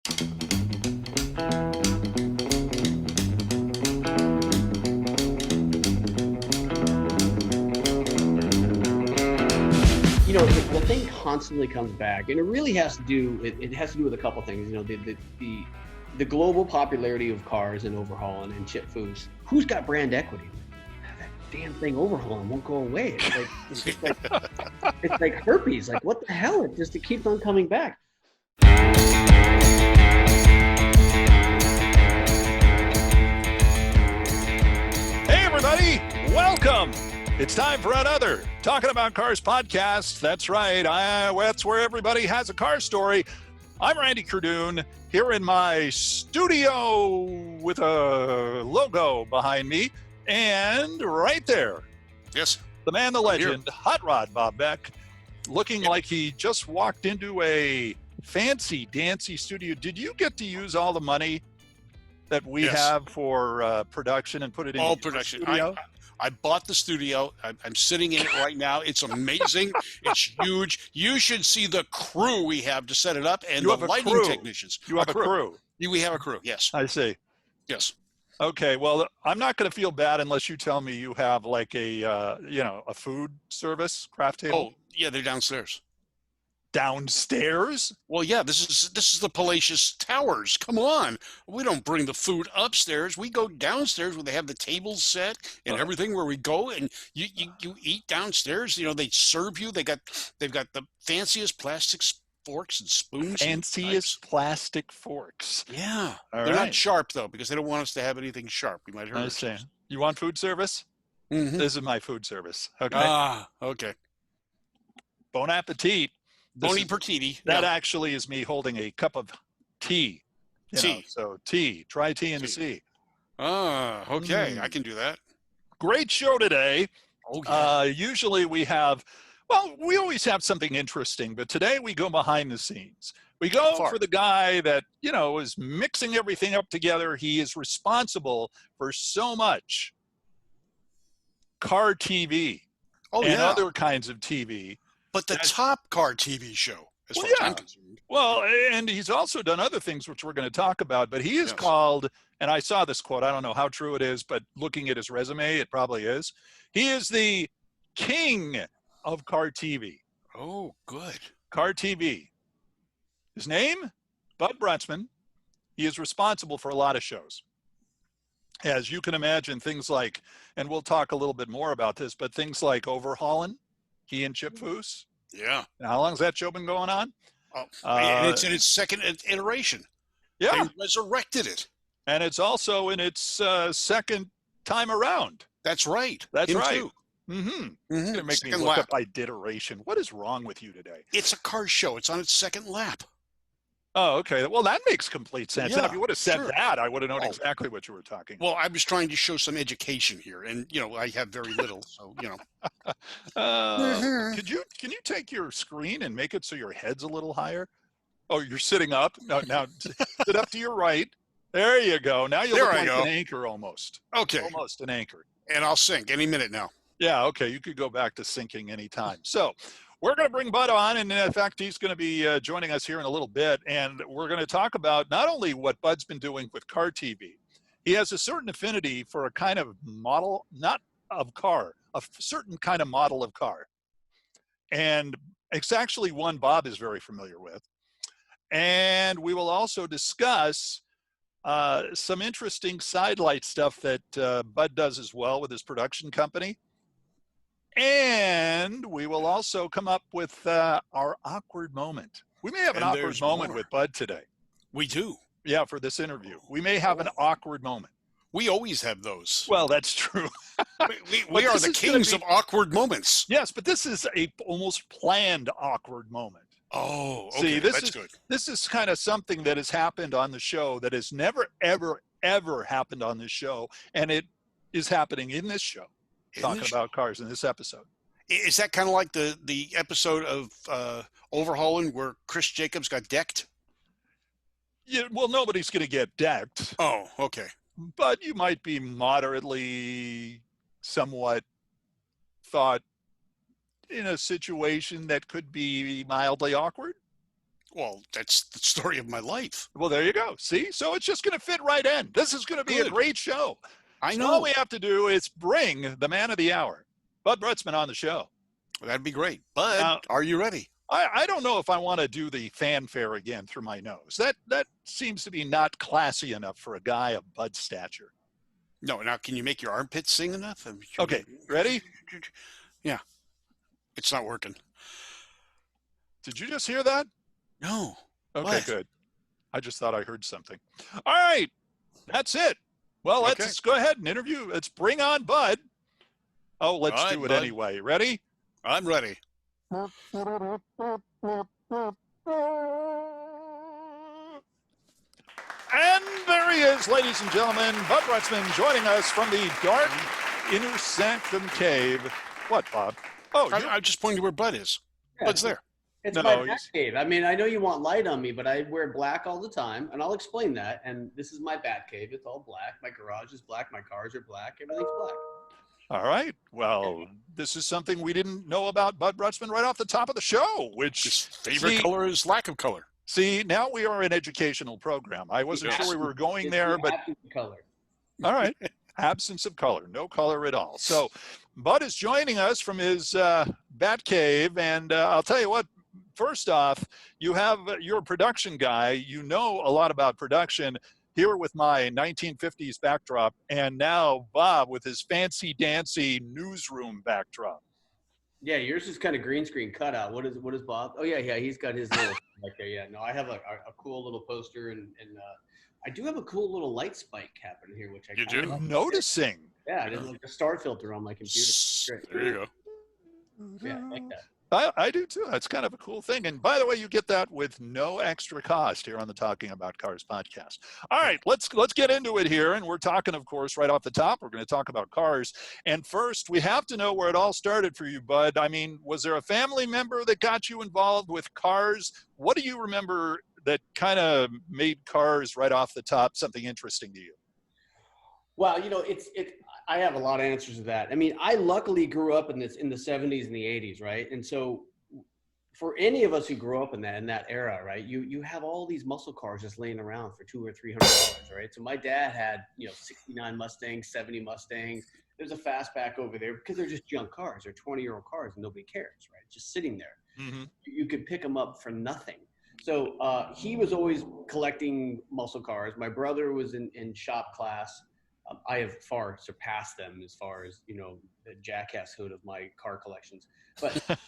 You know, the thing constantly comes back, and it really has to do. It has to do with a couple things. You know, the global popularity of cars and Overhaulin and Chip Foose. Who's got brand equity? That damn thing Overhaulin won't go away. It's just like it's like herpes. Like, what the hell? It keeps on coming back. Hey everybody, welcome. It's time for another Talking About Cars podcast. That's right. That's where everybody has a car story. I'm Randy Cardoon here in my studio with a logo behind me. And right there, yes, the man, the legend, Hot Rod Bob Beck, looking like he just walked into a fancy dancy studio. Did you get to use all the money that we have for production and put it in all production? Studio? I bought the studio. I'm sitting in it right now. It's amazing. It's huge. You should see the crew we have to set it up and the lighting technicians. You have a crew. We have a crew. Yes. I see. Yes. Okay. Well, I'm not going to feel bad unless you tell me you have like a food service craft table. Oh, yeah, they're downstairs. Downstairs? Well, yeah, this is the Palatial Towers. Come on. We don't bring the food upstairs. We go downstairs where they have the tables set and everything where we go and you eat downstairs. You know, they serve you. They've got the fanciest plastic forks and spoons. Fanciest plastic forks. Yeah. All They're right. not sharp though, because they don't want us to have anything sharp. We might hurt I see. ourselves. You want food service? Mm-hmm. This is my food service. Okay. Ah, okay. Bon appetit. Bon appetit. That actually is me holding a cup of tea. So tea. Try tea in the sea. Ah, okay. I can do that. Great show today. Oh, yeah. Usually we always have something interesting, but today we go behind the scenes. We go for the guy that, is mixing everything up together. He is responsible for so much car TV and other kinds of TV. But the top car TV show, as far as I'm concerned. Well, and he's also done other things, which we're going to talk about, but he is called, and I saw this quote, I don't know how true it is, but looking at his resume, it probably is. He is the king of car TV. Oh, good. Car TV. His name, Bud Brutsman. He is responsible for a lot of shows. As you can imagine, things like, and we'll talk a little bit more about this, but things like Overhaulin', he and Chip Foose. Yeah. Now, how long's that show been going on? And it's in its second iteration. Yeah. They resurrected it. And it's also in its second time around. That's right. That's Him right. Too. Mm-hmm. Mm-hmm. It's going to make me look up iteration. What is wrong with you today? It's a car show. It's on its second lap. Oh, okay. Well, that makes complete sense. Yeah, and if you would have said that, I would have known exactly what you were talking about. Well, I was trying to show some education here, and I have very little, so Can you take your screen and make it so your head's a little higher? Oh, you're sitting up. Now sit up to your right. There you go. Now you look like an anchor almost. Okay. Almost an anchor. And I'll sink any minute now. Yeah, okay. You could go back to sinking anytime. So we're going to bring Bud on, and in fact, he's going to be joining us here in a little bit, and we're going to talk about not only what Bud's been doing with car TV. He has a certain affinity for a kind of model, not of car, a certain kind of model of car. And it's actually one Bob is very familiar with. And we will also discuss some interesting sidelight stuff that Bud does as well with his production company. And we will also come up with our awkward moment. We may have an awkward moment with Bud today. We do. Yeah, for this interview. We may have an awkward moment. We always have those. Well, that's true. we are the kings of awkward moments. Yes, but this is a almost planned awkward moment. Oh, okay. See, that's good. This is kind of something that has happened on the show that has never, ever, ever happened on this show. And it is happening in this show. Talking about cars in this episode. Is that kind of like the episode of Overhaulin' where Chris Jacobs got decked? Yeah, well, nobody's going to get decked. Oh, okay. But you might be moderately, somewhat thought in a situation that could be mildly awkward. Well, that's the story of my life. Well, there you go. See? So it's just going to fit right in. This is going to be a Good. great show. I So all know. we have to do is bring the man of the hour, Bud Brutsman, on the show. That'd be great. Bud, Now, are you ready? I don't know if I want to do the fanfare again through my nose. That seems to be not classy enough for a guy of Bud's stature. No, now can you make your armpits sing enough? Okay, ready? Yeah. It's not working. Did you just hear that? No. Okay, What? good. I just thought I heard something. All right, that's it. Well, Okay. let's go ahead and interview. Let's bring on Bud. Oh, let's All right, do it Bud. anyway. Ready? I'm ready. And there he is, ladies and gentlemen. Bud Brutsman joining us from the dark inner sanctum cave. What, Bob? Oh, I'm just pointing to where Bud is. Yeah, Bud's there. It's No, my he's- bat cave. I mean, I know you want light on me, but I wear black all the time, and I'll explain that. And this is my bat cave. It's all black. My garage is black. My cars are black. Everything's black. all right. Well, this is something we didn't know about Bud Brutsman right off the top of the show, which His favorite color is lack of color. See, now we are an educational program. I wasn't Yes. sure we were going It's there, the but absence of color. all right. Absence of color, no color at all. So Bud is joining us from his bat cave. And I'll tell you what, first off, you're a production guy. You know a lot about production here with my 1950s backdrop. And now Bob with his fancy dancy newsroom backdrop. Yeah, yours is kind of green screen cutout. What is Bob? Oh yeah, he's got his little back there. Yeah, no, I have a cool little poster, and I do have a cool little light spike happening here, which I You kinda do? like. Noticing. Yeah, there's like a star filter on my computer. Great. There you go. Yeah, I like that. I do too. That's kind of a cool thing. And by the way, you get that with no extra cost here on the Talking About Cars podcast. All right, let's get into it here. And we're talking, of course, right off the top, we're going to talk about cars. And first, we have to know where it all started for you, Bud. I mean, was there a family member that got you involved with cars? What do you remember that kind of made cars right off the top something interesting to you? Well, I have a lot of answers to that. I mean, I luckily grew up in the 70s and the 80s, right? And so for any of us who grew up in that era, right, you have all these muscle cars just laying around for $200 or $300, right? So my dad had 69 Mustangs, 70 Mustangs. There's a fastback over there because they're just junk cars. They're 20-year-old cars and nobody cares, right? Just sitting there. Mm-hmm. You could pick them up for nothing. So he was always collecting muscle cars. My brother was in shop class. I have far surpassed them as far as, the jackasshood of my car collections. But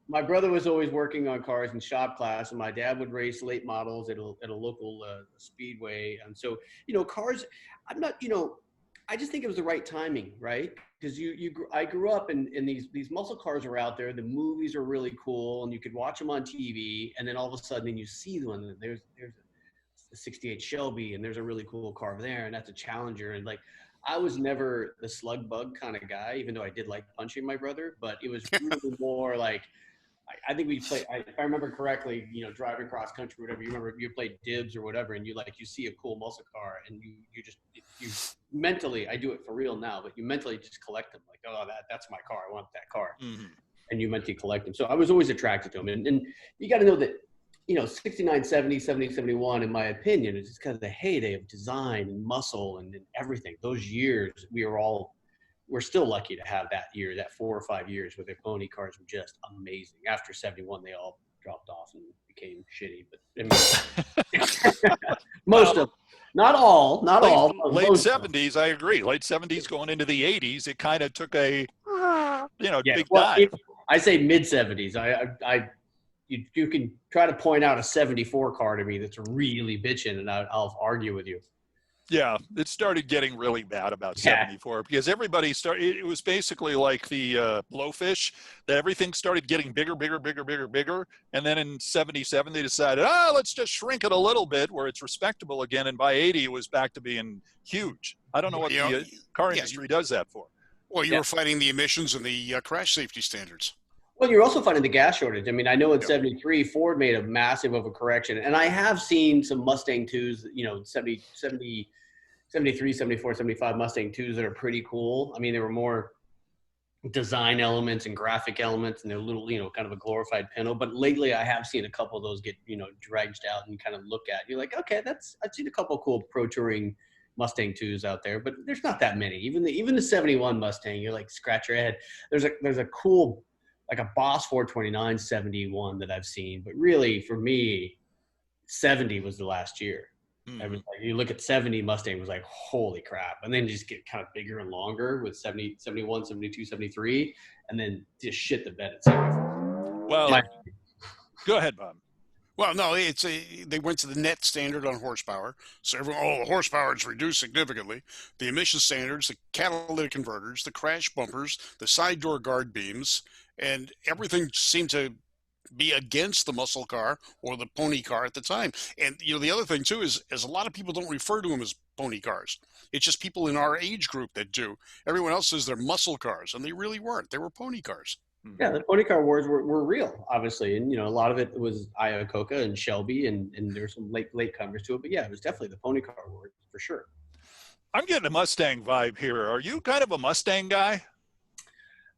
my brother was always working on cars in shop class, and my dad would race late models at a local speedway. And so, cars, I just think it was the right timing, right? Because I grew up in these muscle cars are out there. The movies are really cool, and you could watch them on TV. And then all of a sudden, you see one, and there's a 68 Shelby, and there's a really cool car there, and that's a Challenger. And like, I was never the slug bug kind of guy, even though I did like punching my brother, but it was really more like, I think we played, if I remember correctly, driving cross country, whatever, you remember you played dibs or whatever, and you see a cool muscle car, and you mentally, I do it for real now, but you mentally just collect them, like, oh, that's my car, I want that car. Mm-hmm. And you mentally collect them. So I was always attracted to them. And you got to know that 69, 70, 70, 71, in my opinion, is just kind of the heyday of design and muscle and everything. Those years, we're still lucky to have that year, that 4 or 5 years where the pony cars were just amazing. After 71, they all dropped off and became shitty. But I mean, most of, not all. Late 70s, I agree. Late 70s going into the 80s, it kind of took a, big dive. I say mid 70s. You can try to point out a 74 car to me that's really bitching, and I'll argue with you. Yeah, it started getting really bad about 74 because everybody started. It was basically like the blowfish, that everything started getting bigger. And then in 77, they decided, let's just shrink it a little bit where it's respectable again. And by 80, it was back to being huge. I don't know what the car industry does that for. Well, you were fighting the emissions and the crash safety standards. Well, you're also finding the gas shortage. I mean, I know in 73, Ford made a massive overcorrection. And I have seen some Mustang 2s, 73, 74, 75 Mustang 2s that are pretty cool. I mean, they were more design elements and graphic elements, and they're little, kind of a glorified Pinto. But lately I have seen a couple of those get, dredged out and kind of look at. You're like, okay, I've seen a couple of cool Pro Touring Mustang 2s out there, but there's not that many. Even the 71 Mustang, you're like, scratch your head. There's a cool, like a Boss 429 71 that I've seen, but really for me, 70 was the last year. Mm-hmm. You look at 70 Mustang was like, holy crap. And then just get kind of bigger and longer with 70, 71, 72, 73, and then just shit the bed at 74. Well, go ahead, Bob. Well, no, they went to the net standard on horsepower. So the horsepower is reduced significantly. The emission standards, the catalytic converters, the crash bumpers, the side door guard beams, and everything seemed to be against the muscle car or the pony car at the time. And the other thing too is a lot of people don't refer to them as pony cars. It's just people in our age group that do. Everyone else says they're muscle cars, and they really weren't. They were pony cars. Yeah, the pony car wars were real, obviously, and a lot of it was Iacocca and Shelby, and there were some late comers to it. But yeah, it was definitely the pony car wars for sure. I'm getting a Mustang vibe here. Are you kind of a Mustang guy?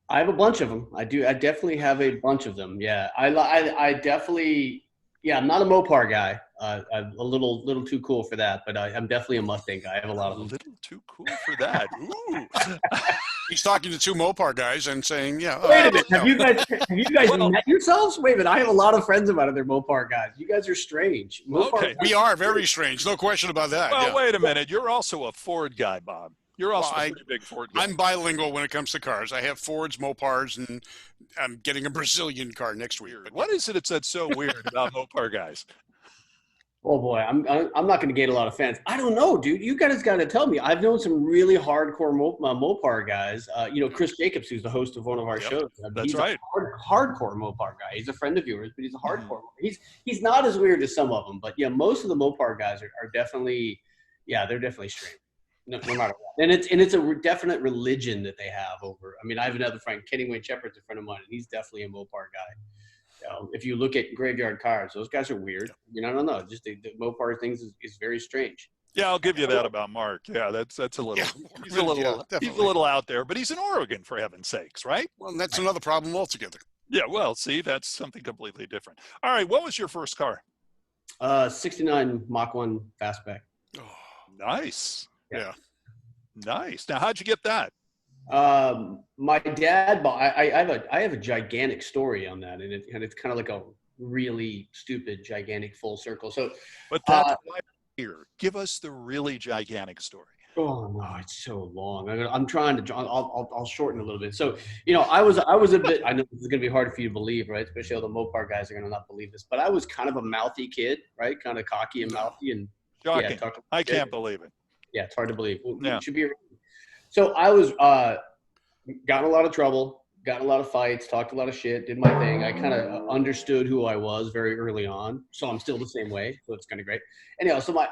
I have a bunch of them. I do. I definitely have a bunch of them. Yeah, I definitely. Yeah, I'm not a Mopar guy. I'm a little too cool for that, but I'm definitely a Mustang guy. I have a lot of them. A little too cool for that. Ooh. He's talking to two Mopar guys and saying, "Yeah." Wait a minute. Have you guys met yourselves? Wait a minute. I have a lot of friends of mine that are Mopar guys. You guys are strange. Okay. We are very strange. No question about that. Well, yeah. Wait a minute. You're also a Ford guy, Bob. You're also a pretty big Ford guy. I'm bilingual when it comes to cars. I have Fords, Mopars, and I'm getting a Brazilian car next week. What is it that's so weird about Mopar guys? Oh boy, I'm not going to gain a lot of fans. I don't know, dude. You guys got to tell me. I've known some really hardcore Mopar guys. Chris Jacobs, who's the host of one of our shows. That's right. Hardcore Mopar guy. He's a friend of yours, but he's a hardcore. He's not as weird as some of them, but yeah, most of the Mopar guys are definitely, they're definitely strange. No matter what. And it's a definite religion that they have over. I mean, I have another friend, Kenny Wayne Shepherd's a friend of mine, and he's definitely a Mopar guy. If you look at graveyard cars, those guys are weird. I don't know. Just the Mopar things is very strange. Yeah, I'll give you that about Mark. Yeah, that's a little. He's a little out there, but he's in Oregon, for heaven's sakes, right? Well, that's another problem altogether. Yeah, well, see, that's something completely different. All right, what was your first car? 69 Mach 1 fastback. Oh, nice. Yeah. Nice. Now, how'd you get that? My dad bought. I have a gigantic story on that, and it's kind of like a really stupid, gigantic full circle. So, but that's why I'm here. Give us the really gigantic story. Oh no, it's so long. I'm trying to. I'll shorten a little bit. So, I was a bit. I know this is gonna be hard for you to believe, right? Especially all the Mopar guys are gonna not believe this, but I was kind of a mouthy kid, right? Kind of cocky and mouthy, and shocking. I can't believe it. Yeah, it's hard to believe. It should be. So I was got in a lot of trouble, got in a lot of fights, talked a lot of shit, did my thing. I kind of understood who I was very early on, so I'm still the same way. So it's kind of great. Anyhow, so my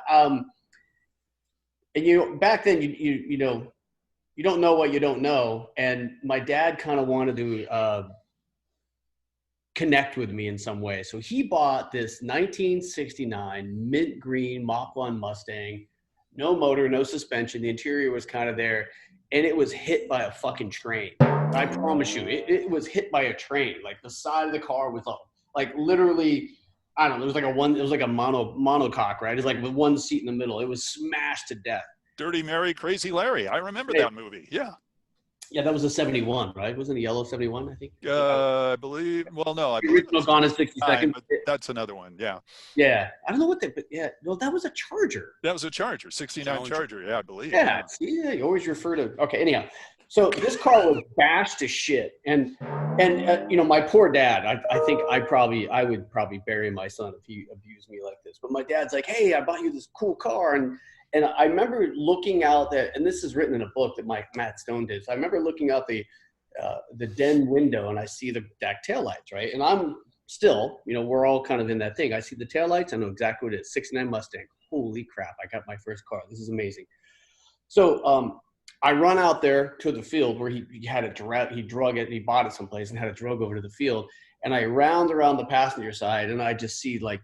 and back then you don't know what you don't know, and my dad kind of wanted to connect with me in some way. So he bought this 1969 mint green Mach 1 Mustang. No motor, no suspension. The interior was kind of there, and it was hit by a fucking train. I promise you, it was hit by a train. Like the side of the car was like literally, I don't know. It was like a monocoque, right? It's like with one seat in the middle. It was smashed to death. Dirty Mary, Crazy Larry. I remember that movie. Yeah. Yeah, that was a 71, right? Wasn't it a yellow 71, I think? I believe. Well, no. The original Gone in 60 Seconds. But that's another one, yeah. Yeah. I don't know what but yeah. No, that was a Charger. That was a Charger, 69 Charger, yeah, I believe. Yeah. Yeah, you always refer to – okay, anyhow. So this car was bashed to shit. And my poor dad, I think I would probably bury my son if he abused me like this. But my dad's like, hey, I bought you this cool car. And I remember looking out and this is written in a book that Matt Stone did. So I remember looking out the den window, and I see the DAC taillights, right? And I'm still, we're all kind of in that thing. I see the taillights. I know exactly what it is. 69 Mustang. Holy crap. I got my first car. This is amazing. So I run out there to the field where he had it, he drug it, he bought it someplace and had it drug over to the field. And I round around the passenger side, and I just see I don't know.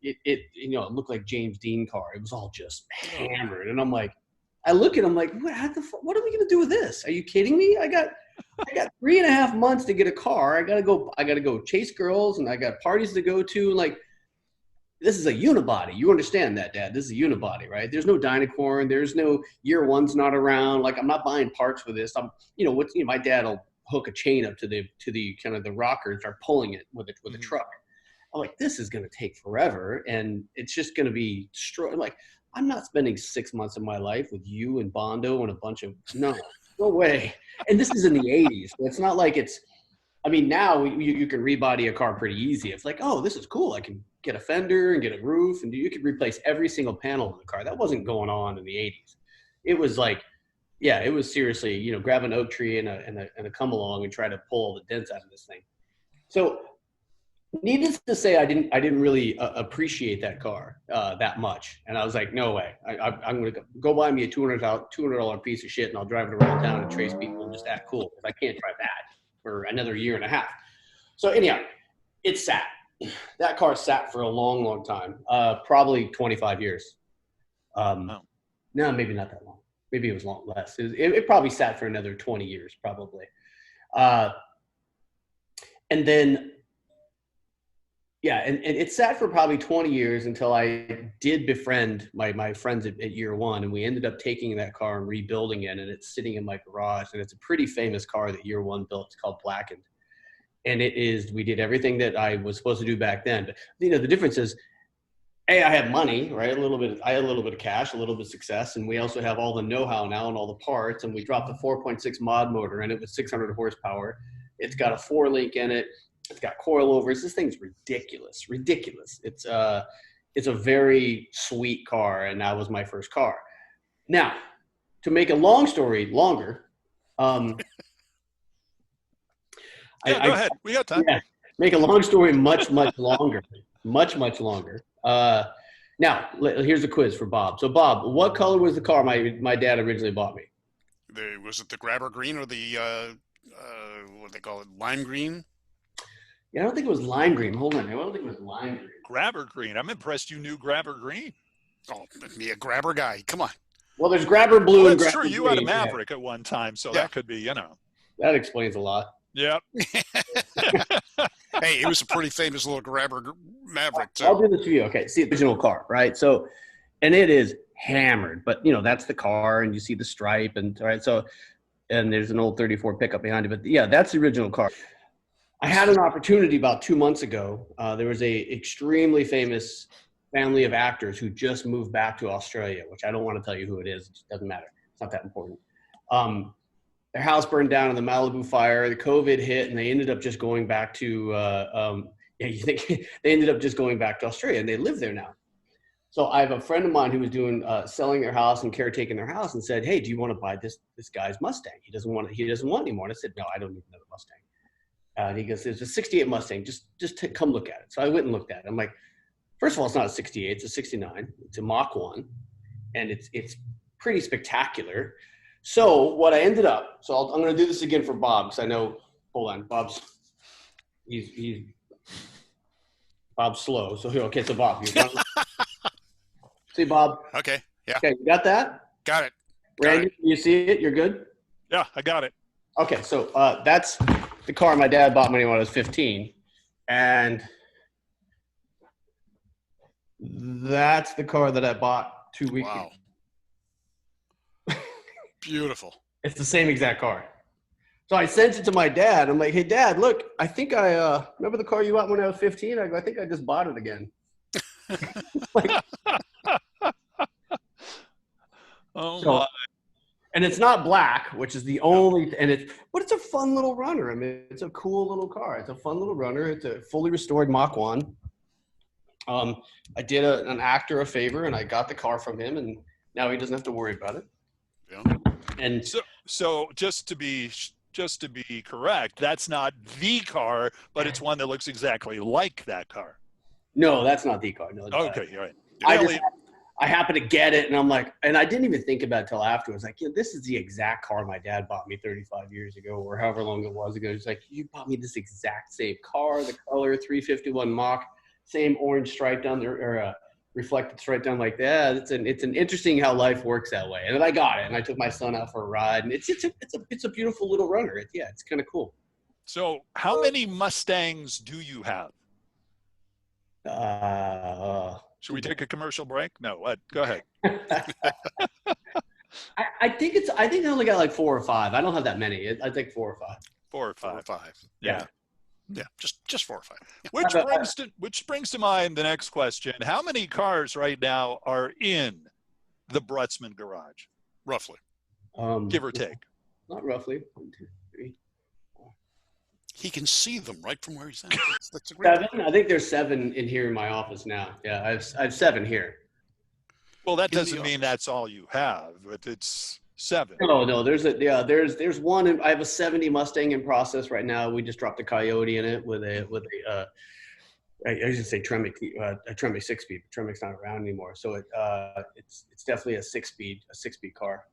It looked like James Dean car. It was all just hammered. And I'm like, I look at him like, what are we going to do with this? Are you kidding me? I got 3.5 months to get a car. I gotta go chase girls, and I got parties to go to. Like, this is a unibody. You understand that, Dad? This is a unibody, right? There's no Dynacorn. There's no year one's not around. Like, I'm not buying parts for this. My dad will hook a chain up to the kind of the rocker and start pulling it with a truck. I'm like, this is gonna take forever, and it's just gonna be destroyed. Like, I'm not spending 6 months of my life with you and Bondo and a bunch of no way. And this is in the 80s. So it's not like now you can rebody a car pretty easy. It's like, oh, this is cool. I can get a fender and get a roof, and you could replace every single panel in the car. That wasn't going on in the 80s. It was like, yeah, it was seriously, grab an oak tree and a come along and try to pull all the dents out of this thing. So needless to say, I didn't really appreciate that car that much, and I was like, no way. I'm going to go buy me a $200 piece of shit, and I'll drive it around town and chase people and just act cool, because I can't drive that for another year and a half. So anyhow, it sat. That car sat for a long, long time, probably 25 years. No, maybe not that long. Maybe it was less. It probably sat for another 20 years, probably. And then. Yeah, and it sat for probably 20 years until I did befriend my friends at year one, and we ended up taking that car and rebuilding it, and it's sitting in my garage, and it's a pretty famous car that year one built. It's called Blackened, and we did everything that I was supposed to do back then. But the difference is, I had money, right? I had a little bit of cash, a little bit of success, and we also have all the know-how now and all the parts, and we dropped a 4.6 mod motor in it with 600 horsepower. It's got a 4-link in it. It's got coilovers. This thing's ridiculous. It's a very sweet car, and that was my first car. Now, to make a long story longer, go ahead. We got time. Yeah, make a long story much longer, much longer. Now, here's a quiz for Bob. So, Bob, what color was the car my dad originally bought me? Was it the grabber green or the what do they call it, lime green? Yeah, I don't think it was lime green. Hold on. I don't think it was lime green. Grabber green. I'm impressed you knew grabber green. Oh, me a grabber guy. Come on. Well, there's grabber blue and that's grabber true. You green. had a Maverick at one time, so that could be, That explains a lot. Yep. Hey, it was a pretty famous little grabber Maverick, too. I'll do this for you. Okay, see the original car, right? So, and it is hammered, but, that's the car, and you see the stripe, and right, so, and there's an old 34 pickup behind it, but yeah, that's the original car. I had an opportunity about 2 months ago. There was a extremely famous family of actors who just moved back to Australia, which I don't want to tell you who it is. It doesn't matter. It's not that important. Their house burned down in the Malibu fire. The COVID hit, and they ended up just going back to they ended up just going back to Australia, and they live there now. So I have a friend of mine who was doing selling their house and caretaking their house, and said, "Hey, do you want to buy this guy's Mustang? He doesn't want anymore." And I said, "No, I don't need another Mustang." And he goes, "There's a 68 Mustang. Just come look at it." So I went and looked at it. I'm like, first of all, it's not a 68. It's a 69. It's a Mach 1. And it's pretty spectacular. So what I ended up, I'm going to do this again for Bob, because I know, hold on, Bob's slow. So here, okay, so Bob. See, Bob? Okay, yeah. Okay, you got that? Got it. Randy, you see it? You're good? Yeah, I got it. Okay, so that's the car my dad bought me when I was 15. And that's the car that I bought 2 weeks ago. Beautiful. It's the same exact car. So I sent it to my dad. I'm like, "Hey, Dad, look, I think remember the car you bought when I was 15? I think I just bought it again." My. And it's not black, which is the only, but it's a fun little runner. I mean, it's a cool little car. It's a fun little runner. It's a fully restored Mach 1. I did an actor a favor, and I got the car from him, and now he doesn't have to worry about it. Yeah. And so just to be correct, that's not the car, but it's one that looks exactly like that car. No, that's not the car. No. Okay, all right. I happened to get it, and I'm like, and I didn't even think about it till afterwards. Like, this is the exact car my dad bought me 35 years ago, or however long it was ago. He's like, "You bought me this exact same car, the color, 351 Mach, same orange stripe down there, or reflected straight down like, yeah, it's an interesting how life works that way. And then I got it, and I took my son out for a ride, and it's a beautiful little runner. It's kind of cool. So how many Mustangs do you have? Should we take a commercial break? No, what? Go ahead. I think I only got like 4 or 5. I don't have that many. I think 4 or 5. 4 or 5. 4 or 5. Yeah. Yeah, just 4 or 5. Yeah. Which brings to mind the next question. How many cars right now are in the Brutsman garage? Roughly. Give or take. Not roughly. 1, 2, 3, 4. He can see them right from where he's at. That's a great 7. I think there's 7 in here in my office now. Yeah, I have 7 here. Well, that doesn't mean that's all you have, but it's 7. No, there's one. I have a 70 Mustang in process right now. We just dropped a Coyote in it with a I used to say Tremec, a Tremec 6-speed. Tremec's not around anymore, so it's definitely a 6-speed car.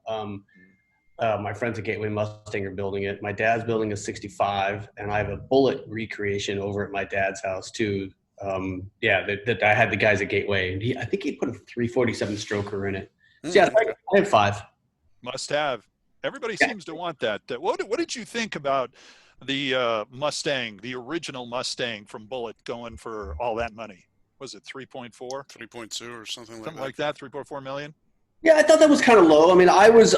My friends at Gateway Mustang are building it. My dad's building a 65, and I have a Bullet recreation over at my dad's house too. That I had the guys at Gateway, and I think he put a 347 stroker in it. So yeah, I have 5. Must have. Everybody seems to want that. What did you think about the Mustang, the original Mustang from Bullet, going for all that money? Was it 3.4? 3.2 or something like that? 3.4 million? Yeah, I thought that was kind of low. I mean, I was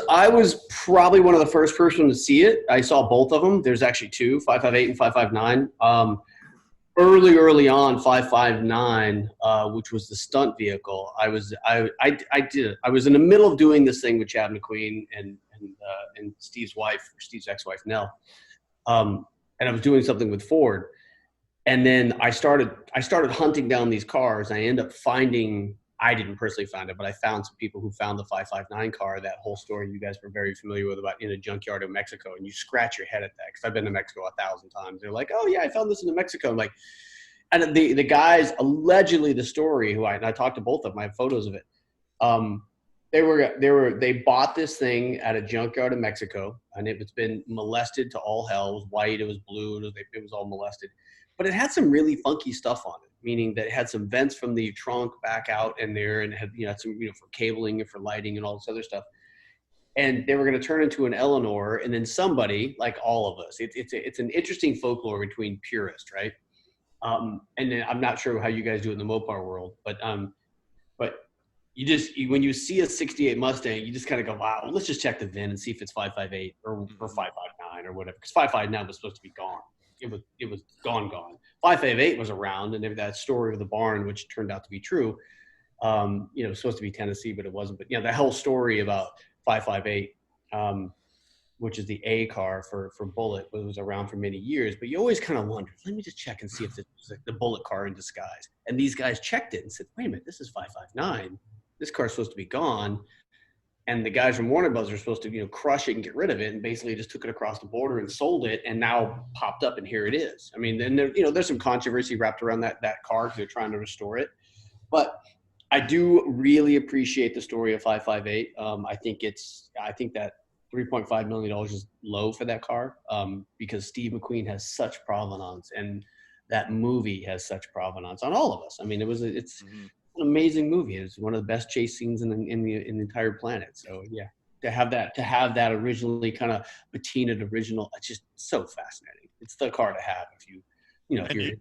probably one of the first person to see it. I saw both of them. There's actually 2, 558 and 559. Early on, 559, which was the stunt vehicle. I was in the middle of doing this thing with Chad McQueen and Steve's ex-wife Nell, and I was doing something with Ford, and then I started hunting down these cars. I ended up finding. I didn't personally find it, but I found some people who found the 559 car. That whole story you guys were very familiar with, about in a junkyard in Mexico, and you scratch your head at that, because I've been to Mexico 1,000 times. They're like, "Oh yeah, I found this in New Mexico." I'm like, and the guys, allegedly the story, I talked to both of them. I have photos of it. They bought this thing at a junkyard in Mexico, and it's been molested to all hell. It was white, it was blue, it was all molested, but it had some really funky stuff on it. Meaning that it had some vents from the trunk back out in there, and it had some for cabling and for lighting and all this other stuff. And they were going to turn into an Eleanor, and then somebody, like all of us, it's an interesting folklore between purists, right? And then I'm not sure how you guys do it in the Mopar world, but you just when you see a '68 Mustang, you just kind of go, wow, let's just check the VIN and see if it's 558 or 559 or whatever, because 559 was supposed to be gone. It was gone. 558 was around, and that story of the barn, which turned out to be true. It was supposed to be Tennessee, but it wasn't. But the whole story about 558, which is the A car for Bullet, was around for many years. But you always kind of wonder, let me just check and see if it's like the Bullet car in disguise. And these guys checked it and said, wait a minute, this is 559. This car's supposed to be gone. And the guys from Warner Bros. Are supposed to, crush it and get rid of it, and basically just took it across the border and sold it, and now popped up, and here it is. I mean, then there's some controversy wrapped around that car because they're trying to restore it. But I do really appreciate the story of 558. I think that $3.5 million is low for that car, because Steve McQueen has such provenance, and that movie has such provenance on all of us. I mean, it's an amazing movie. It's one of the best chase scenes in the entire planet. So yeah, to have that originally kind of patinaed original, it's just so fascinating. It's the car to have if you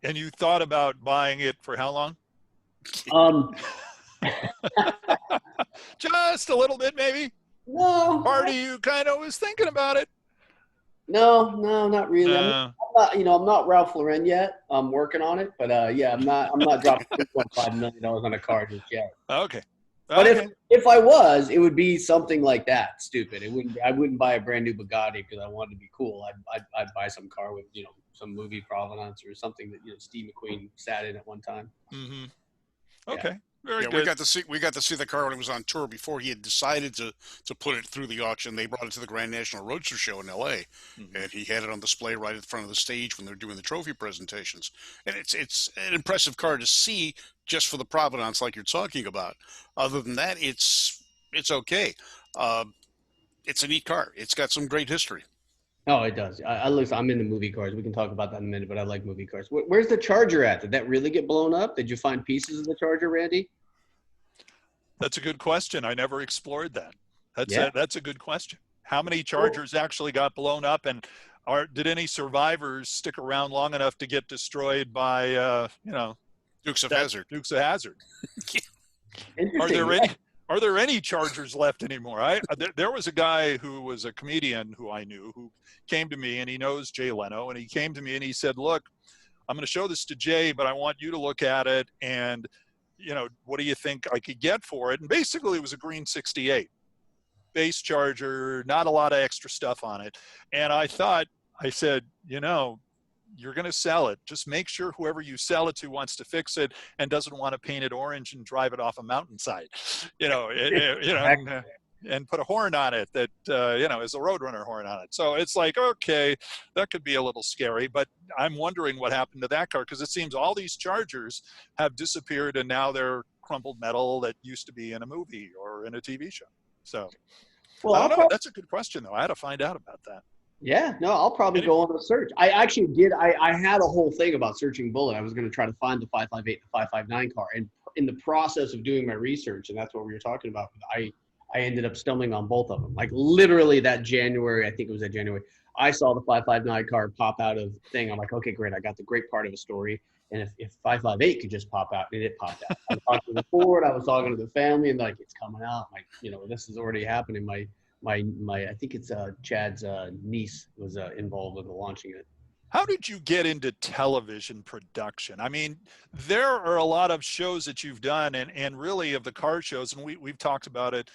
and you thought about buying it for how long? Just a little bit, maybe. No. Part of you kind of was thinking about it. No, not really. I'm not Ralph Lauren yet. I'm working on it, but I'm not dropping $2.5 million on a car just yet. Okay. But if I was, it would be something like that. Stupid. I wouldn't buy a brand new Bugatti because I wanted to be cool. I'd buy some car with some movie provenance or something that Steve McQueen sat in at one time. Mm-hmm. Okay. Yeah. Very good. We got to see the car when it was on tour before he had decided to put it through the auction. They brought it to the Grand National Roadster Show in L.A. And he had it on display right in front of the stage when they're doing the trophy presentations. And it's an impressive car to see just for the provenance like you're talking about. Other than that, it's okay. It's a neat car. It's got some great history. Oh, it does. I'm into movie cars. We can talk about that in a minute, but I like movie cars. Where's the Charger at? Did that really get blown up? Did you find pieces of the Charger, Randy? That's a good question. I never explored that. Yeah. That's a good question. How many Cool. chargers actually got blown up, and did any survivors stick around long enough to get destroyed by Dukes of Hazzard. Dukes of Hazzard? Interesting. Are there any chargers left anymore? There was a guy who was a comedian who I knew who came to me, and he knows Jay Leno, and he came to me and he said, "Look, I'm going to show this to Jay, but I want you to look at it, and what do you think I could get for it?" And basically, it was a green 68 base charger, not a lot of extra stuff on it. And I said, you're going to sell it. Just make sure whoever you sell it to wants to fix it and doesn't want to paint it orange and drive it off a mountainside, and put a horn on it that, is a Roadrunner horn on it. So it's like, okay, that could be a little scary, but I'm wondering what happened to that car, because it seems all these chargers have disappeared and now they're crumpled metal that used to be in a movie or in a TV show. So, well, I don't know. That's a good question, though. I had to find out about that. Yeah, no, I'll probably go on a search. I actually did. I had a whole thing about searching Bullet. I was going to try to find the 558 and 559 car. And in the process of doing my research, and that's what we were talking about, I ended up stumbling on both of them. Like literally that January, I think it was that January, I saw the 559 car pop out of the thing. I'm like, okay, great. I got the great part of the story. And if 558 could just pop out, and it popped out. I was talking to the Ford, I was talking to the family, and like, it's coming out. Like, this is already happening. My I think it's Chad's niece was involved with the launching it. How did you get into television production? I mean, there are a lot of shows that you've done, and really of the car shows, and we've talked about it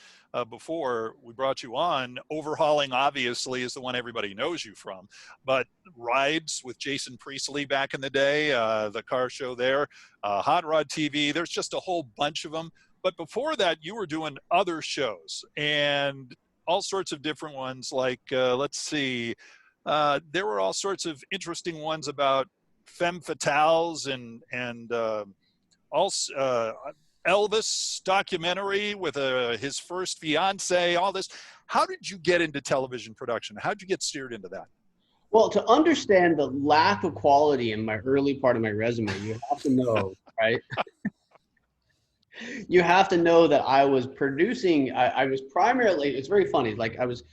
before we brought you on. Overhauling, obviously, is the one everybody knows you from. But Rides with Jason Priestley back in the day, the car show there, Hot Rod TV, there's just a whole bunch of them. But before that, you were doing other shows and all sorts of different ones, like, let's see, there were all sorts of interesting ones about femme fatales and also Elvis documentary with his first fiance, all this. How did you get into television production? How did you get steered into that? Well, to understand the lack of quality in my early part of my resume, you have to know, right? You have to know that I was producing. I was primarily. It's very funny. Like I was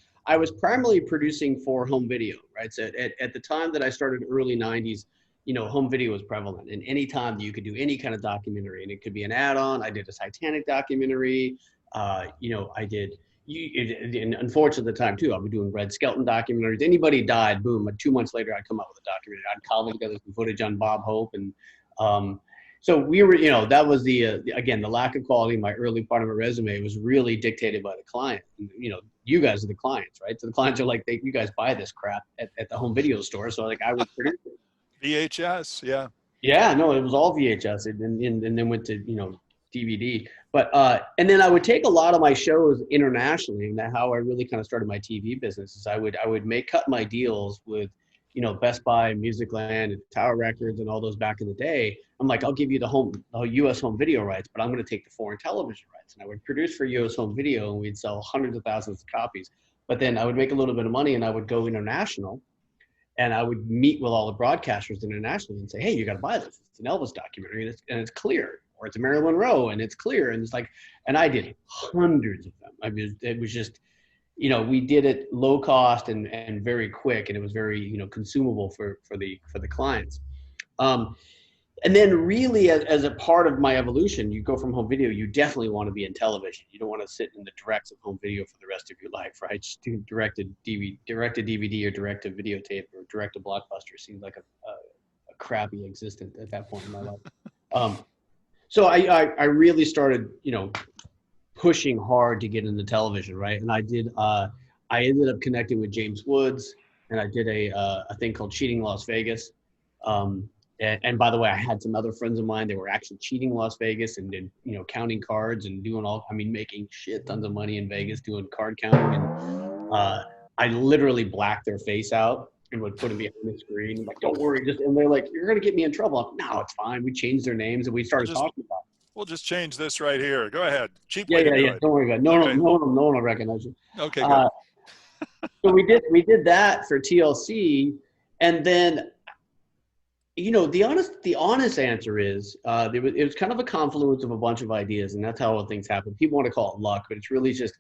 primarily producing for home video, right? So at the time that I started, early '90s, home video was prevalent, and anytime you could do any kind of documentary, and it could be an add-on. I did a Titanic documentary. I did. And unfortunately, at the time too, I was doing Red Skelton documentaries. Anybody died, boom. 2 months later, I'd come out with a documentary. I'd cobble together some footage on Bob Hope and. So we were, that was again, the lack of quality in my early part of my resume was really dictated by the client. You guys are the clients, right? So the clients are like, you guys buy this crap at the home video store. So like I would produce it. VHS, yeah. Yeah, no, it was all VHS and then went to, DVD. But, and then I would take a lot of my shows internationally, and how I really kind of started my TV business is I would cut my deals with, Best Buy, Musicland, and Tower Records, and all those back in the day. I'm like, I'll give you the U.S. home video rights, but I'm going to take the foreign television rights. And I would produce for U.S. home video, and we'd sell hundreds of thousands of copies. But then I would make a little bit of money, and I would go international, and I would meet with all the broadcasters internationally and say, hey, you got to buy this. It's an Elvis documentary, and it's clear. Or it's a Marilyn Monroe, and it's clear. And it's like, and I did hundreds of them. I mean, it was just, we did it low cost and very quick, and it was very, consumable for the clients. And then really as a part of my evolution, you go from home video, you definitely want to be in television. You don't want to sit in the directs of home video for the rest of your life, right? Just do direct to DVD or direct to videotape or direct to Blockbuster seems like a crappy existence at that point in my life. So I really started, pushing hard to get into television, right? And I ended up connecting with James Woods, and I did a thing called Cheating Las Vegas. And by the way, I had some other friends of mine that were actually cheating Las Vegas and did, counting cards and doing making shit tons of money in Vegas doing card counting. And I literally blacked their face out and would put them behind the screen. I'm like, don't worry. And they're like, you're going to get me in trouble. I'm like, no, it's fine. We changed their names and we started talking about it. We'll just change this right here. Go ahead. Cheap yeah. way to do it. Don't worry about it. No one will recognize you. Okay, good. So we did that for TLC. And then The honest answer is it was kind of a confluence of a bunch of ideas, and that's how things happen. People want to call it luck, but it's really just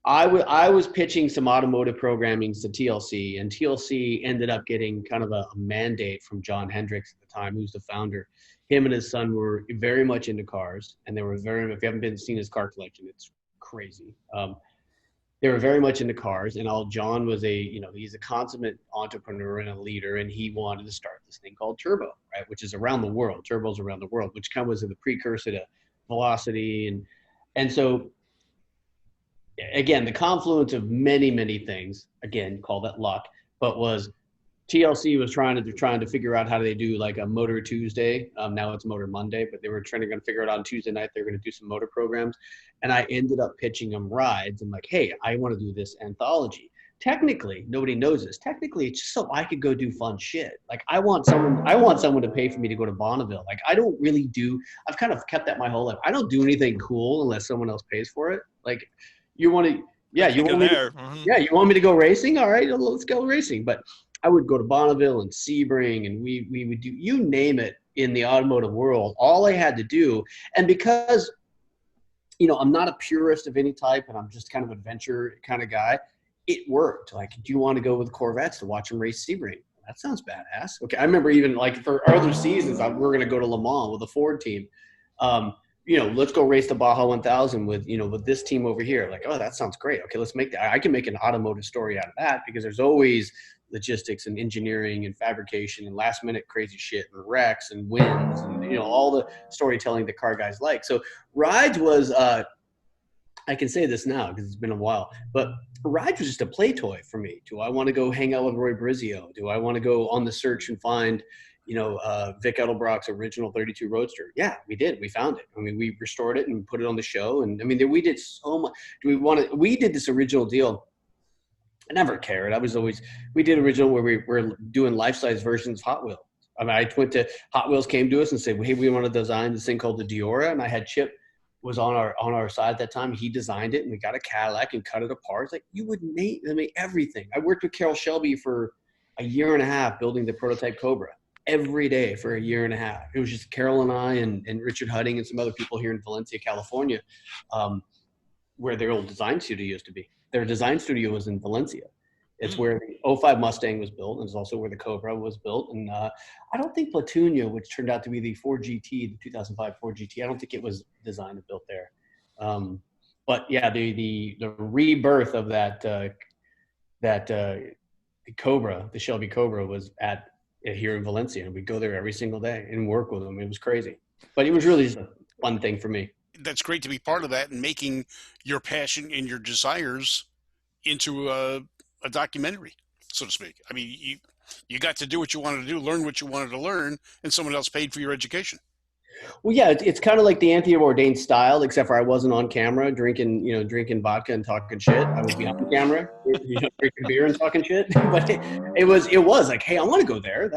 I was pitching some automotive programming to TLC, and TLC ended up getting kind of a mandate from John Hendricks at the time, who's the founder. Him and his son were very much into seen and they were very. If you haven't seen his car collection, it's crazy. They were very much into cars, and John was he's a consummate entrepreneur and a leader, and he wanted to start this thing called Turbo, right, which is around the world, turbos around the world, which kind of was the precursor to Velocity, and so again, the confluence of many, many things, again, call that luck, but was TLC was trying to figure out how do they do like a Motor Tuesday. Now it's Motor Monday, but they were trying to figure it out on Tuesday night. They were going to do some motor programs. And I ended up pitching them rides. I'm like, hey, I want to do this anthology. Technically, nobody knows this. Technically, it's just so I could go do fun shit. Like I want someone to pay for me to go to Bonneville. Like I've kind of kept that my whole life. I don't do anything cool unless someone else pays for it. Like you want to, yeah, you want me to, you want me to go racing? All right, let's go racing. But I would go to Bonneville and Sebring, and we would do, you name it in the automotive world. All I had to do, and because, I'm not a purist of any type, and I'm just kind of adventure kind of guy, it worked. Like, do you want to go with Corvettes to watch them race Sebring? That sounds badass. Okay, I remember even like for other seasons, we're going to go to Le Mans with the Ford team. Let's go race the Baja 1000 with this team over here. Like, oh, that sounds great. Okay, let's make that. I can make an automotive story out of that because there's always logistics and engineering and fabrication and last minute crazy shit and wrecks and wins and, all the storytelling that car guys like. So Rides was, I can say this now because it's been a while, but Rides was just a play toy for me. Do I want to go hang out with Roy Brizio? Do I want to go on the search and find Vic Edelbrock's original 32 Roadster? Yeah, we did. We found it. I mean, we restored it and put it on the show. And I mean, we did so much. We did this original deal. I never cared. We did original where we were doing life-size versions of Hot Wheels. I mean, I went to Hot Wheels came to us and said, well, hey, we want to design this thing called the Diora. And I had Chip was on our side at that time. He designed it and we got a Cadillac and cut it apart. It's like, you would make everything. I worked with Carroll Shelby for a year and a half building the prototype Cobra. Every day for a year and a half. It was just Carol and I and Richard Hudding and some other people here in Valencia, California, where their old design studio used to be. Their design studio was in Valencia. It's where the 05 Mustang was built, and it's also where the Cobra was built. And I don't think Platunia, which turned out to be the Ford GT, the 2005 Ford GT, I don't think it was designed and built there. But yeah, the rebirth of that Cobra, the Shelby Cobra, was here in Valencia, and we'd go there every single day and work with them. It was crazy, but it was really just a fun thing for me. That's great to be part of that and making your passion and your desires into a documentary, so to speak. I mean, you got to do what you wanted to do, learn what you wanted to learn, and someone else paid for your education. Well, yeah, it's kind of like the Anthony Bourdain style, except for I wasn't on camera drinking vodka and talking shit. I was behind the camera, drinking beer and talking shit. But it was like, hey, I want to go there.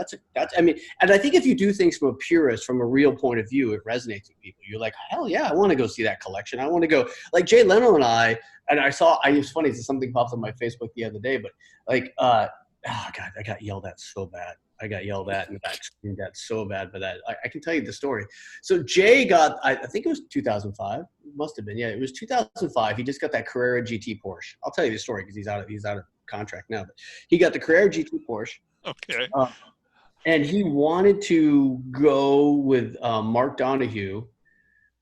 I mean, and I think if you do things from a purist, from a real point of view, it resonates with people. You're like, hell yeah, I want to go see that collection. I want to go. Like Jay Leno and I it's funny, something popped on my Facebook the other day, but like, oh God, I got yelled at so bad. I got yelled at and got screamed at so bad for that. I can tell you the story. So Jay got, I think it was 2005. It must have been. Yeah, it was 2005. He just got that Carrera GT Porsche. I'll tell you the story because he's out of contract now. But he got the Carrera GT Porsche. Okay. And he wanted to go with Mark Donahue,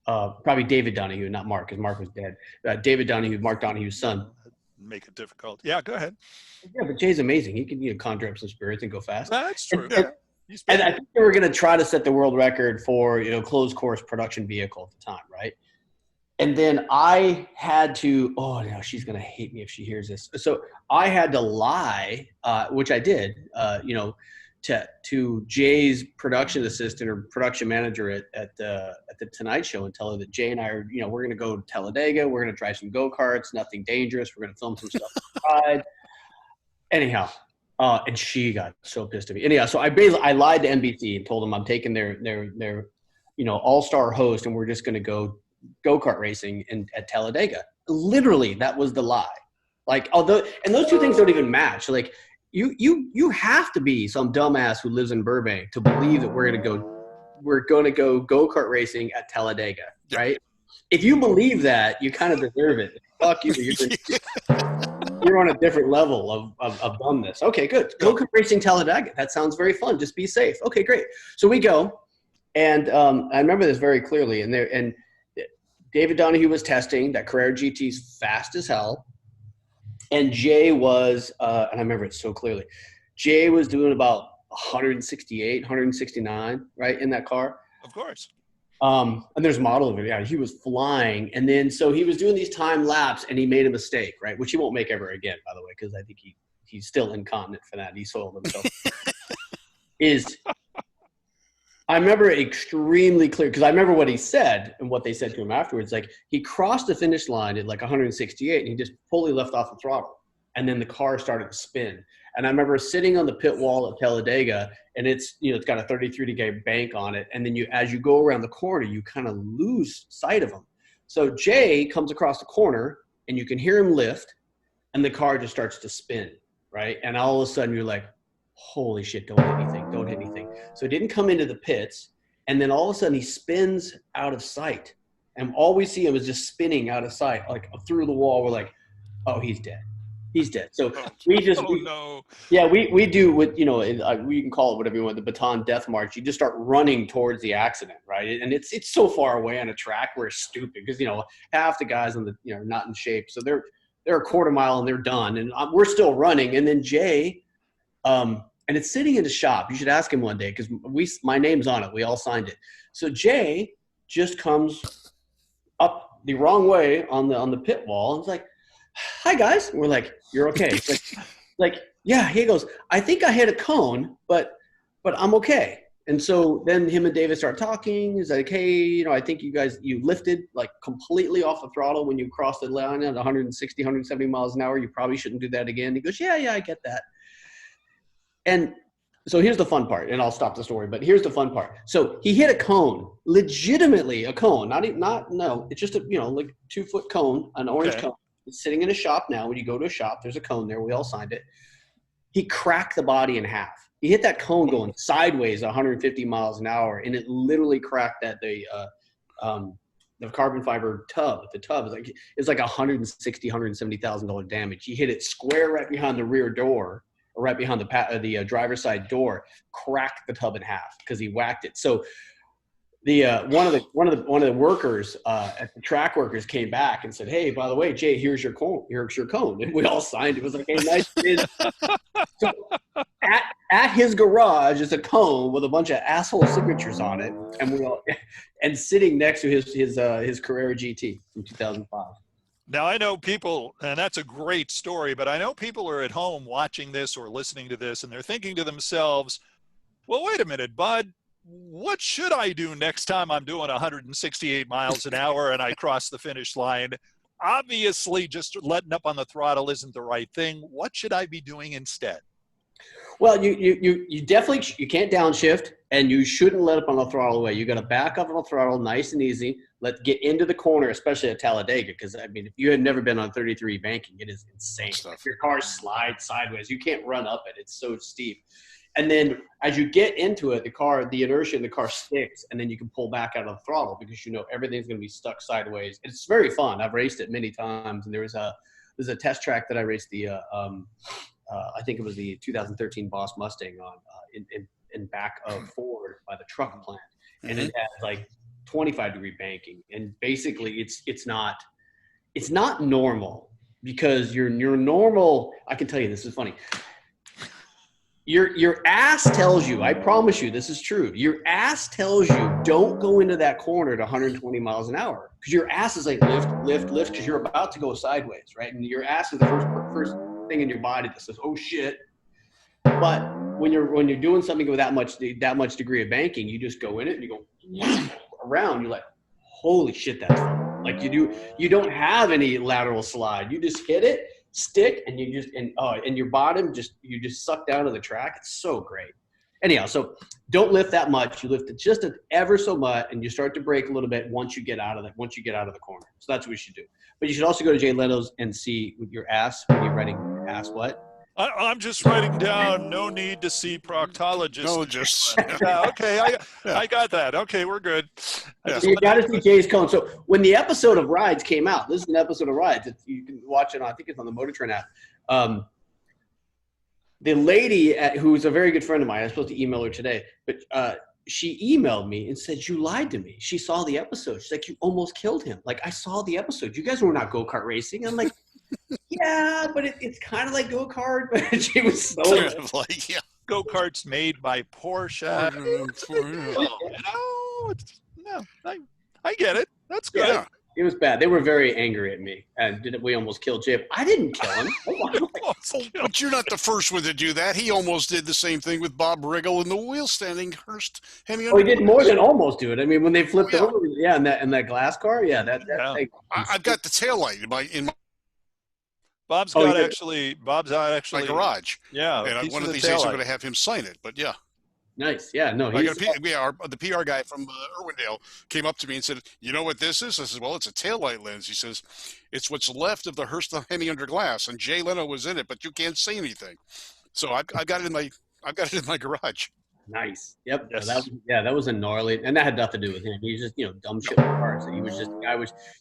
probably David Donahue, not Mark, because Mark was dead. David Donahue, Mark Donahue's son. Make it difficult. Yeah, go ahead. Yeah, but Jay's amazing. He can conjure up some spirits and go fast. That's true. And I think they were going to try to set the world record for closed course production vehicle at the time, right? And then I had to. Oh no, she's going to hate me if she hears this. So I had to lie, which I did. To Jay's production assistant or production manager at the Tonight Show and tell her that Jay and I are, we're going to go to Talladega. We're going to drive some go-karts, nothing dangerous. We're going to film some stuff outside. Anyhow, and she got so pissed at me. Anyhow, so I lied to NBC and told them I'm taking their all-star host and we're just going to go go-kart racing at Talladega. Literally, that was the lie. Like, although, and those two things don't even match. Like, you have to be some dumbass who lives in Burbank to believe that we're gonna go go-kart racing at Talladega, right? If you believe that, you kind of deserve it. Fuck you. You're on a different level of dumbness. Okay, good. Go-kart racing Talladega. That sounds very fun. Just be safe. Okay, great. So we go, and I remember this very clearly. And David Donahue was testing that Carrera GT's fast as hell. And Jay was, and I remember it so clearly, Jay was doing about 168, 169, right, in that car. Of course. And there's a model of it. Yeah, he was flying. And then so he was doing these time laps, and he made a mistake, right, which he won't make ever again, by the way, because I think he's still incontinent for that. He soiled himself. I remember extremely clear, because I remember what he said and what they said to him afterwards. Like, he crossed the finish line at like 168, and he just fully left off the throttle. And then the car started to spin. And I remember sitting on the pit wall at Talladega, and it's got a 33-degree bank on it. And then as you go around the corner, you kind of lose sight of him. So Jay comes across the corner, and you can hear him lift, and the car just starts to spin, right? And all of a sudden, you're like, holy shit, don't hit anything, don't hit anything. So he didn't come into the pits, and then all of a sudden he spins out of sight. And all we see him is just spinning out of sight, like through the wall. We're like, oh, he's dead. He's dead. So we do what, we can call it whatever you want, the baton death march. You just start running towards the accident, right? And it's so far away on a track where it's stupid because, half the guys on the, not in shape. So they're a quarter mile and they're done. And we're still running. And then Jay, and it's sitting in the shop. You should ask him one day because my name's on it. We all signed it. So Jay just comes up the wrong way on the pit wall and it's like, hi guys. And we're like, you're okay. like, yeah. He goes, I think I hit a cone, but I'm okay. And so then him and David start talking. He's like, hey, I think you lifted like completely off the throttle when you crossed the line at 160, 170 miles an hour. You probably shouldn't do that again. He goes, yeah, I get that. And so here's the fun part, and I'll stop the story, but here's the fun part. So he hit a cone, legitimately a cone, it's just a, like 2-foot cone, an orange cone. It's sitting in a shop now. When you go to a shop, there's a cone there. We all signed it. He cracked the body in half. He hit that cone going sideways 150 miles an hour, and it literally cracked the carbon fiber tub. The tub is like $160,000, $170,000 damage. He hit it square right behind the rear door, or right behind the driver's side door, cracked the tub in half because he whacked it. So one of the workers at the track workers came back and said, hey, by the way, Jay, here's your cone. And we all signed. It was like, hey, nice. So at his garage is a cone with a bunch of asshole signatures on it, and sitting next to his Carrera GT from 2005. Now, I know people, and that's a great story, but I know people are at home watching this or listening to this, and they're thinking to themselves, well, wait a minute, Bud, what should I do next time I'm doing 168 miles an hour and I cross the finish line? Obviously, just letting up on the throttle isn't the right thing. What should I be doing instead? Well, you definitely you can't downshift, and you shouldn't let up on the throttle away. You got to back up on the throttle, nice and easy. Let's get into the corner, especially at Talladega, because if you had never been on 33 banking, it is insane. If your car slides sideways, you can't run up it. It's so steep. And then as you get into it, the inertia in the car sticks, and then you can pull back out of the throttle because everything's going to be stuck sideways. It's very fun. I've raced it many times, and there's a test track that I raced I think it was the 2013 Boss Mustang on in back of Ford by the truck plant, and it has like 25-degree banking, and basically it's not normal because your normal. I can tell you this is funny. Your ass tells you, I promise you this is true. Your ass tells you don't go into that corner at 120 miles an hour because your ass is like lift because you're about to go sideways, right? And your ass is the first thing in your body that says, oh shit. But when you're doing something with that much degree of banking, you just go in it and you go around. You're like, holy shit, that's fun. Like you don't have any lateral slide. You just hit it, stick, and your bottom you just suck down to the track. It's so great. Anyhow, so don't lift that much. You lift it just ever so much, and you start to brake a little bit once you get out of the corner. So that's what you should do. But you should also go to Jay Leno's and see with your ass when you're riding your ass what? I'm just writing down, no need to see proctologist. No, just Yeah, okay, Yeah. I got that. Okay, we're good. I Yeah. just So you wanted got to to- see Jay's Cone. So when the episode of Rides came out, this is an episode of Rides. You can watch it on, I think it's on the Motor Trend app. The lady who's a very good friend of mine, I was supposed to email her today, but she emailed me and said, you lied to me. She saw the episode. She's like, you almost killed him. Like, I saw the episode. You guys were not go-kart racing. I'm like, yeah, but it's kind of like go-kart. But she was so kind of like, yeah. go-karts made by Porsche. I get it. That's good. Yeah. it was bad. They were very angry at me. And we almost killed Chip. I didn't kill him. But you're not the first one to do that. He almost did the same thing with Bob Riggle in the wheel standing Hurst Hemi. Oh, he did more than almost do it. I mean, when they flipped yeah. over, yeah, in that glass car, yeah, that thing. I've got the taillight in my Bob's Oh, got yeah. actually. Bob's out actually. my garage. Yeah, And one of these days I'm going to have him sign it. But yeah. Nice. Yeah, no, I he's, got the PR guy from Irwindale came up to me and said, "You know what this is?" I said, "Well, it's a taillight lens." He says, "It's what's left of the Hurst Hemi under glass, and Jay Leno was in it, but you can't say anything." So I've got it in my garage. nice. Yep. Yes. That was a gnarly, and that had nothing to do with him. He was just, dumb shit with cars. He was just,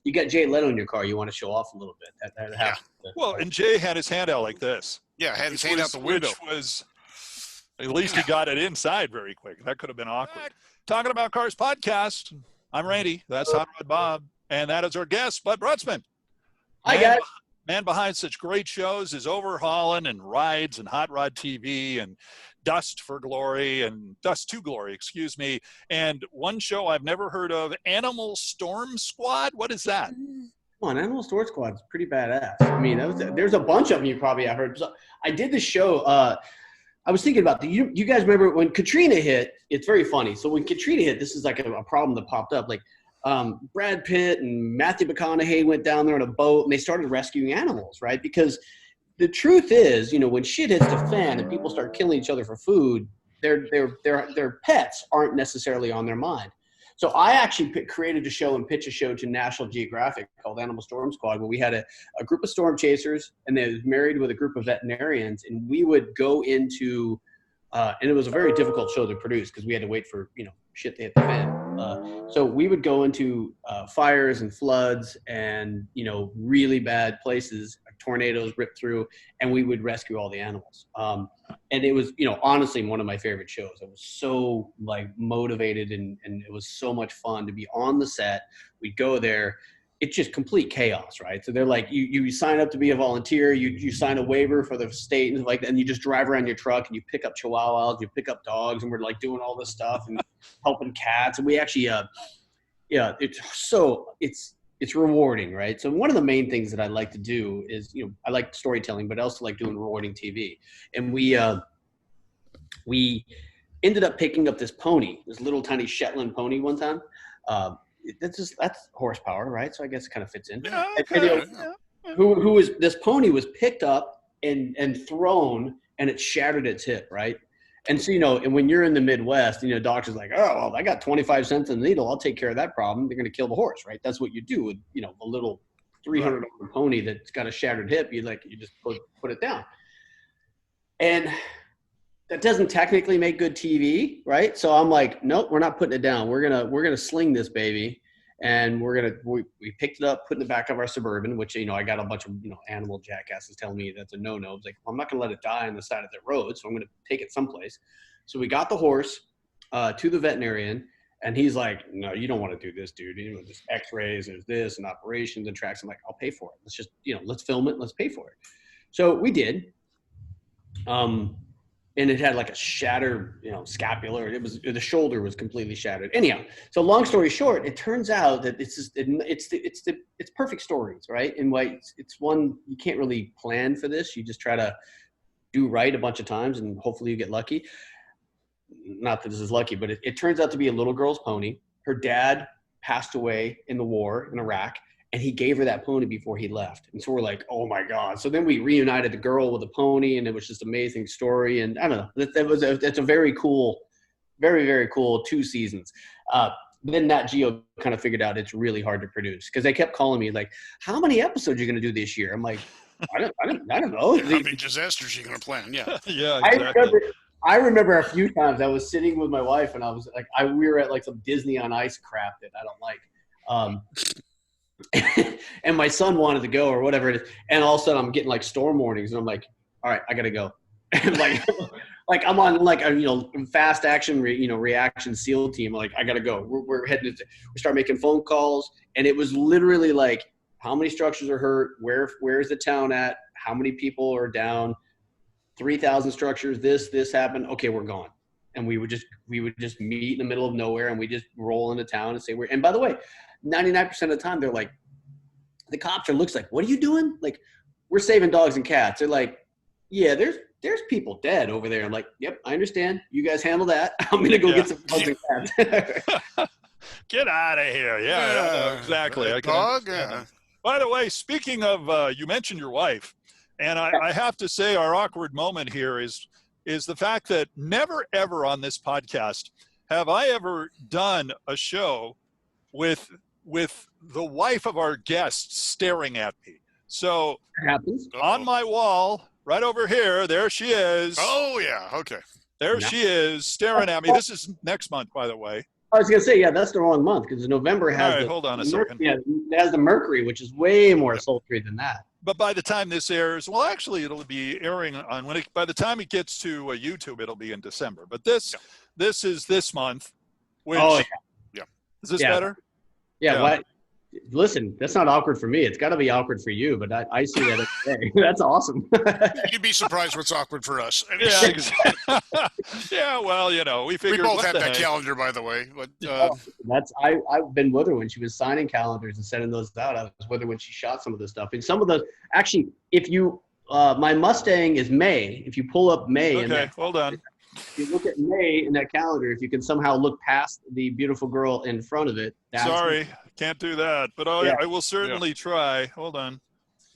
you got Jay Leno in your car, you want to show off a little bit. That happens. Well, and Jay had his hand out like this. Yeah, had his hand out the window. Which was, at least he got it inside very quick. That could have been awkward. Talking About Cars podcast. I'm Randy. That's Hot Rod Bob. And that is our guest, Bud Brutsman. Hi, guys. Man behind such great shows as Overhaulin and Rides and Hot Rod TV and Dust to Glory, excuse me. And one show I've never heard of, Animal Storm Squad. What is that? Come on, Animal Storm Squad's pretty badass. I mean, there's a bunch of them you probably have heard. So I did the show. I was thinking about you guys remember when Katrina hit? It's very funny. So when Katrina hit, this is like a problem that popped up. Like Brad Pitt and Matthew McConaughey went down there on a boat and they started rescuing animals, right? Because the truth is, when shit hits the fan and people start killing each other for food, their pets aren't necessarily on their mind. So I actually created a show and pitched a show to National Geographic called Animal Storm Squad, where we had a group of storm chasers and they was married with a group of veterinarians, and we would go into and it was a very difficult show to produce because we had to wait for shit to hit the fan. So we would go into fires and floods and really bad places, tornadoes ripped through, and we would rescue all the animals. And it was honestly one of my favorite shows. I was so motivated and it was so much fun to be on the set. We'd go there. It's just complete chaos, right? So they're like, you sign up to be a volunteer, you sign a waiver for the state and and you just drive around your truck and you pick up chihuahuas, you pick up dogs, and we're doing all this stuff and helping cats. And we actually, it's rewarding, right? So one of the main things that I like to do is, I like storytelling, but I also like doing rewarding TV. And we ended up picking up this pony, this little tiny Shetland pony one time. That's horsepower, right? So I guess it kind of fits in. Yeah, okay. This pony was picked up and thrown, and it shattered its hip, right? And so, and when you're in the Midwest, doctor's like, oh, well, I got 25 cents in the needle. I'll take care of that problem. They're going to kill the horse, right? That's what you do with, a little $300 pony that's got a shattered hip. You just put it down. And that doesn't technically make good TV, right? So I'm like, nope, we're not putting it down. We're gonna sling this baby, and we picked it up, put it in the back of our Suburban, which I got a bunch of animal jackasses telling me that's a no-no. I was like, well, I'm not gonna let it die on the side of the road, so I'm gonna take it someplace. So we got the horse to the veterinarian, and he's like, no, you don't want to do this, dude. There's X-rays, there's this, and operations and tracks. I'm like, I'll pay for it. Let's just let's film it. Let's pay for it. So we did. And it had a shattered, scapular. The shoulder was completely shattered. Anyhow, so long story short, it turns out that it's perfect stories, right? And it's one you can't really plan for this. You just try to do right a bunch of times, and hopefully you get lucky. Not that this is lucky, but it turns out to be a little girl's pony. Her dad passed away in the war in Iraq, and he gave her that pony before he left. And so we're like, oh my God. So then we reunited the girl with the pony, and it was just an amazing story. And I don't know, that's a very cool, very, very cool 2 seasons. Then Nat Geo kind of figured out it's really hard to produce because they kept calling me like, how many episodes are you going to do this year? I'm like, I don't know. How many disasters are you going to plan? Yeah. Yeah, I exactly. remember a few times I was sitting with my wife and I was like, we were at like some Disney on Ice crap that I don't like. And my son wanted to go or whatever it is. And all of a sudden I'm getting like storm warnings and I'm like, all right, I got to go. And like I'm on like a, fast action, reaction SEAL team. Like, I got to go. We're heading we start making phone calls. And it was literally like, how many structures are hurt? Where's the town at? How many people are down? 3,000 structures. This happened. Okay, we're gone. And we would just meet in the middle of nowhere and we just roll into town and say and by the way, 99% of the time they're like, the cops looks like, what are you doing? Like, we're saving dogs and cats. They're like, yeah, there's people dead over there. I'm like, yep, I understand. You guys handle that. I'm gonna go get some dogs and cats. Get out of here. Yeah, exactly. I can Dog. understand. By the way, speaking of, you mentioned your wife, and I have to say our awkward moment here is the fact that never ever on this podcast have I ever done a show with the wife of our guest staring at me. So It happens. on my wall, right over here, there she is. Oh, yeah. Okay. There she is staring at me. This is next month, by the way. I was gonna say, yeah, that's the wrong month because November has. All right, hold on a second. Yeah, it has the Mercury, which is way more sultry than that. But by the time this airs, well, actually, it'll be airing on by the time it gets to YouTube, it'll be in December. But this is this month. Which, yeah. Is this Yeah. better? Yeah. Well, listen, that's not awkward for me. It's got to be awkward for you, but I see that every day. That's awesome. You'd be surprised what's awkward for us. Yeah, exactly. Yeah, well, we figured. We both have that calendar, by the way. But I've been with her when she was signing calendars and sending those out. I was with her when she shot some of the stuff. And some of those, actually, if you, my Mustang is May. If you pull up May. Okay, hold on. If you look at May in that calendar, if you can somehow look past the beautiful girl in front of it. Sorry, can't do that, but I will certainly try. Hold on.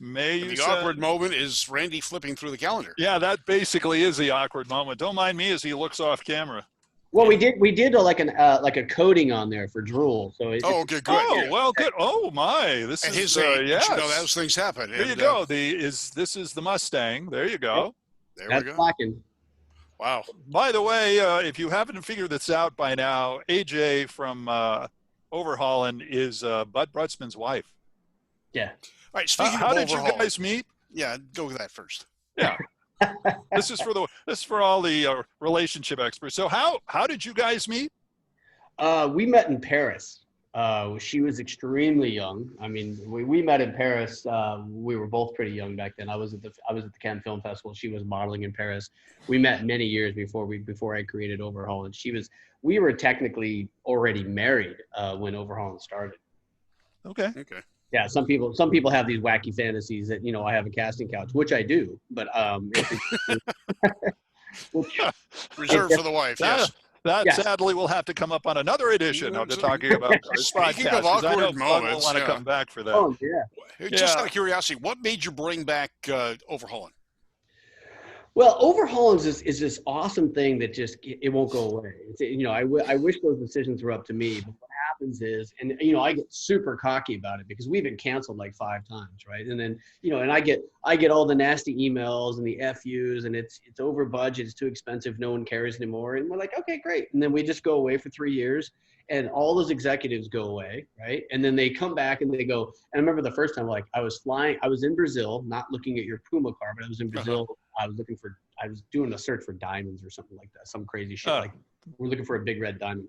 May. The awkward moment is Randy flipping through the calendar. Yeah, that basically is the awkward moment. Don't mind me as he looks off camera. Well, we did like a coating on there for drool. So Okay, good. Oh, well, good. Oh my, this At is his age, yes. those things happen. There you go. This is the Mustang. There you go. There that's we go. blackened. Wow. By the way, if you haven't figured this out by now, AJ from Overhaulin is Bud Brutsman's wife. Yeah. All right. Speaking How of did you overhaul, guys meet? Yeah, go with that first. Yeah. This is for all the relationship experts. So how did you guys meet? We met in Paris. She was extremely young. I mean, we met in Paris. We were both pretty young back then. I was at the Cannes Film Festival. She was modeling in Paris. We met many years before I created Overhaulin. We were technically already married when Overhaulin started. Okay. Yeah, some people have these wacky fantasies that I have a casting couch, which I do, but Reserved for the wife. Yes. That sadly will have to come up on another edition of the Talking About Cars Speaking podcast. of awkward I know moments, we'll want to come back for that. Oh yeah. Just out of curiosity, what made you bring back Overhaulin? Well, Overhaulin is this awesome thing that just it won't go away. I wish those decisions were up to me. But what happens is, and I get super cocky about it because we've been canceled like 5 times, right? And then and I get all the nasty emails and the FUs, and it's over budget, it's too expensive, no one cares anymore, and we're like, okay, great, and then we just go away for 3 years, and all those executives go away, right? And then they come back and they go. And I remember the first time, like I was in Brazil, not looking at your Puma car, but I was in Brazil. I was doing a search for diamonds or something like that, some crazy shit. Like we're looking for a big red diamond.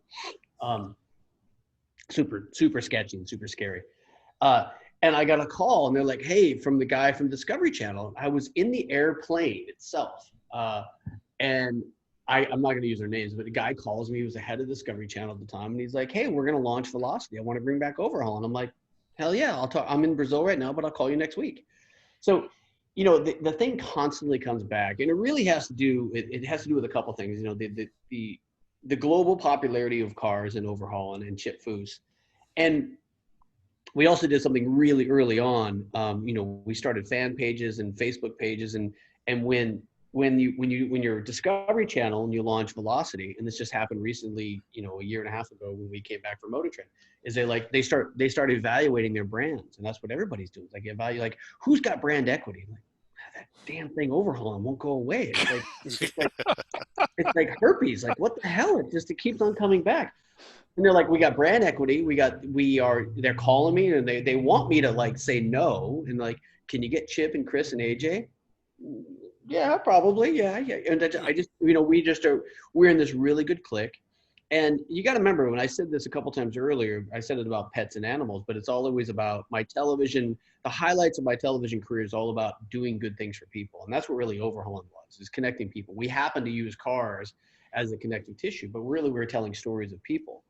Super sketchy and super scary. And I got a call and they're like, hey, from the guy from Discovery Channel. I was in the airplane itself. And I'm not going to use their names, but the guy calls me. He was the head of Discovery Channel at the time. And he's like, hey, we're going to launch Velocity. I want to bring back Overhaul. And I'm like, hell yeah, I'll talk. I'm in Brazil right now, but I'll call you next week. So, the thing constantly comes back, and it really has to do, it has to do with a couple things. The global popularity of cars and Overhauling and Chip Foose. And we also did something really early on. We started fan pages and Facebook pages. And when when you're Discovery Channel and you launch Velocity, and this just happened recently, a year and a half ago when we came back from Motor Trend, is they start evaluating their brands, and that's what everybody's doing. Like evaluate, like who's got brand equity. Like that damn thing Overhaulin won't go away. It's like herpes. Like what the hell? It keeps on coming back. And they're like, we got brand equity. They're calling me and they want me to like say no. And like, can you get Chip and Chris and AJ? Yeah, probably. Yeah. And we're in this really good click. And you got to remember, when I said this a couple times earlier, I said it about pets and animals, but it's always about my television. The highlights of my television career is all about doing good things for people. And that's what really Overhaulin was, is connecting people. We happen to use cars as a connective tissue, but really we're telling stories of people.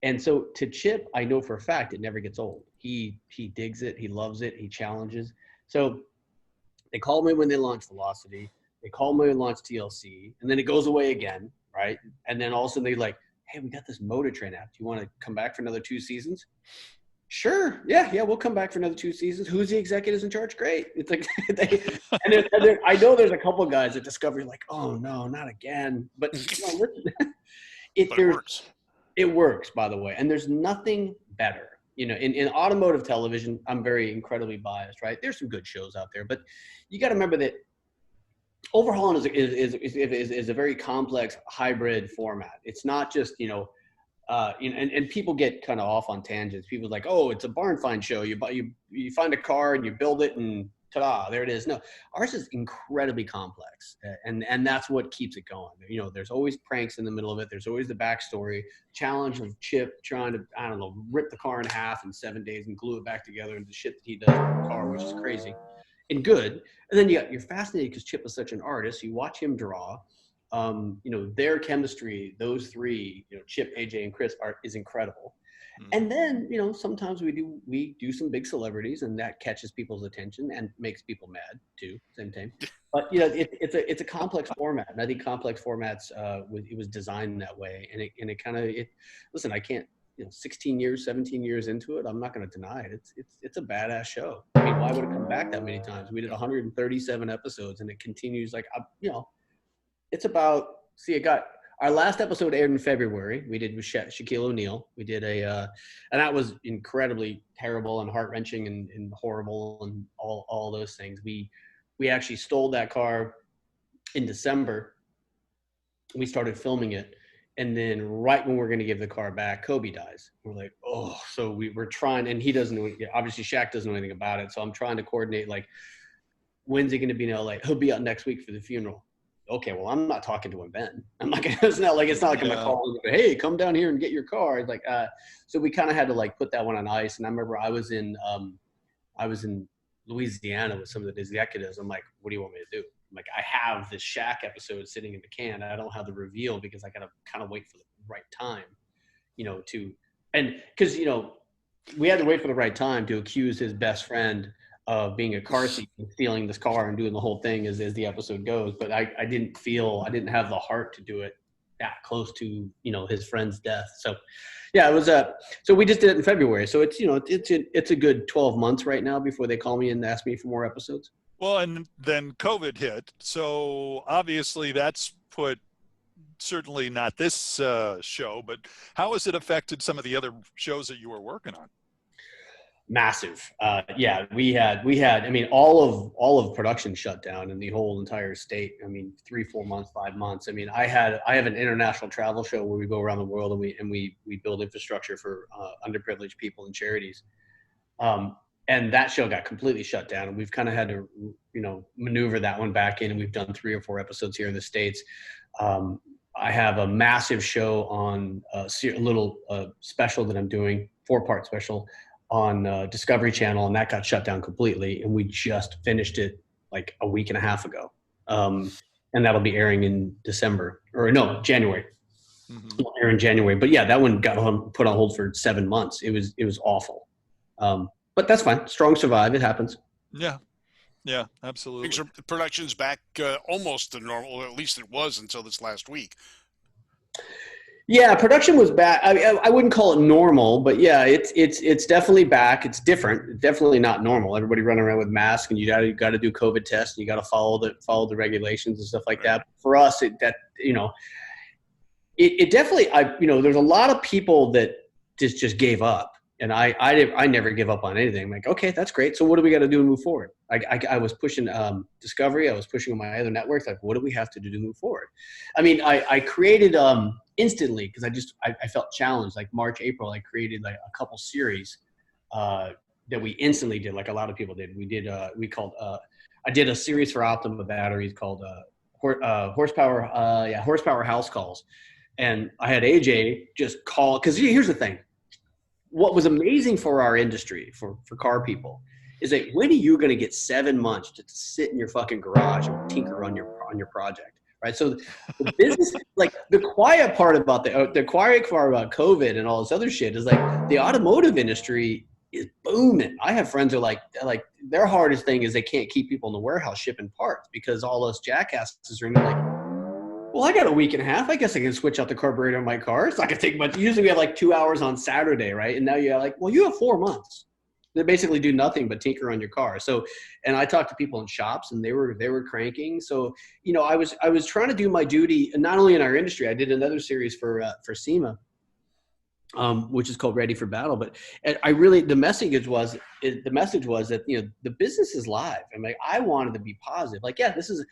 And so to Chip, I know for a fact it never gets old. He digs it. He loves it. He challenges. So they called me when they launched Velocity. They called me when they launched TLC. And then it goes away again, right? And then all of a sudden they're like, hey, we got this Motor Trend app. Do you want to come back for another 2 seasons? Sure. Yeah, we'll come back for another 2 seasons. Who's the executives in charge? Great. It's like, I know there's a couple of guys at Discovery like, oh no, not again. But listen, it works. It works, by the way. And there's nothing better. In automotive television, I'm very incredibly biased, right? There's some good shows out there, but you got to remember that Overhaulin is a very complex hybrid format. It's not just, and people get kind of off on tangents. People are like, oh, it's a barn find show. You find a car and you build it and ta-da, there it is. No, ours is incredibly complex, and that's what keeps it going. There's always pranks in the middle of it. There's always the backstory challenge of Chip trying to, I don't know, rip the car in half in 7 days and glue it back together, and the shit that he does with the car, which is crazy and good. And then you're fascinated because Chip is such an artist. You watch him draw. Their chemistry, those three, Chip, AJ, and Chris, is incredible. And then, sometimes we do some big celebrities, and that catches people's attention and makes people mad too, same time. But it's a complex format, and I think complex formats it was designed that way, and listen, I can't. 16 years, 17 years into it, I'm not going to deny it. It's a badass show. I mean, why would it come back that many times? We did 137 episodes, and it continues. It's about. I got our last episode aired in February. We did with Shaquille O'Neal. We did and that was incredibly terrible and heart wrenching and horrible and all those things. We actually stole that car in December. We started filming it. And then right when we're going to give the car back, Kobe dies. We're like, oh, so we're trying, and he doesn't know, obviously Shaq doesn't know anything about it. So I'm trying to coordinate, like, when's he going to be in LA? He'll be out next week for the funeral. Okay, well, I'm not talking to him then. I'm not going to, it's not like I'm going to call him, hey, come down here and get your car. It's like, so we kind of had to like put that one on ice. And I remember I was in Louisiana with some of the executives. I'm like, what do you want me to do? I'm like, I have this Shaq episode sitting in the can. I don't have the reveal because I got to kind of wait for the right time, because we had to wait for the right time to accuse his best friend of being a car thief and stealing this car and doing the whole thing as the episode goes. But I didn't have the heart to do it that close to, his friend's death. So yeah, it was so we just did it in February. So it's a good 12 months right now before they call me and ask me for more episodes. Well, and then COVID hit. So obviously that's put, certainly not this show, but how has it affected some of the other shows that you were working on? Massive. Yeah, we had, I mean, all of production shut down in the whole entire state. I mean, 3-4 months, 5 months. I mean, I have an international travel show where we go around the world and we build infrastructure for underprivileged people and charities. And that show got completely shut down, and we've kind of had to, maneuver that one back in. And we've done 3 or 4 episodes here in the States. I have a massive show on a little special that I'm doing, 4-part special on Discovery Channel, and that got shut down completely. And we just finished it like a week and a half ago. And that'll be airing in January. Mm-hmm. It'll air in January. But yeah, that one got put on hold for 7 months. It was awful. But that's fine. Strong survive. It happens. Yeah. Yeah, absolutely. Production's back almost to normal, or at least it was until this last week. Yeah, production was back. I wouldn't call it normal, but yeah, it's definitely back. It's different. It's definitely not normal. Everybody running around with masks, and you got to do COVID tests, and you got to follow the regulations and stuff like that. For us, it definitely, there's a lot of people that just gave up, and I never give up on anything. I'm like, okay, that's great. So what do we got to do to move forward? I was pushing Discovery. I was pushing on my other networks. Like, what do we have to do to move forward? I mean, I created instantly, because I felt challenged. Like March, April, I created like a couple series that we instantly did, like a lot of people did. I did a series for Optima batteries called horsepower house calls. And I had AJ just call, because here's the thing. What was amazing for our industry, for car people, is that when are you going to get 7 months to sit in your fucking garage and tinker on your project, right? So the business, like the quiet part about COVID and all this other shit is like the automotive industry is booming. I have friends who are like their hardest thing is they can't keep people in the warehouse shipping parts because all those jackasses are like, well, I got a week and a half. I guess I can switch out the carburetor in my car. It's not going to take much. Usually we have like 2 hours on Saturday, right? And now you're like, well, you have 4 months. They basically do nothing but tinker on your car. So, and I talked to people in shops, and they were cranking. So, I was trying to do my duty, and not only in our industry. I did another series for SEMA, which is called Ready for Battle. But the message was that the business is live, and like I wanted to be positive. Like, yeah, this is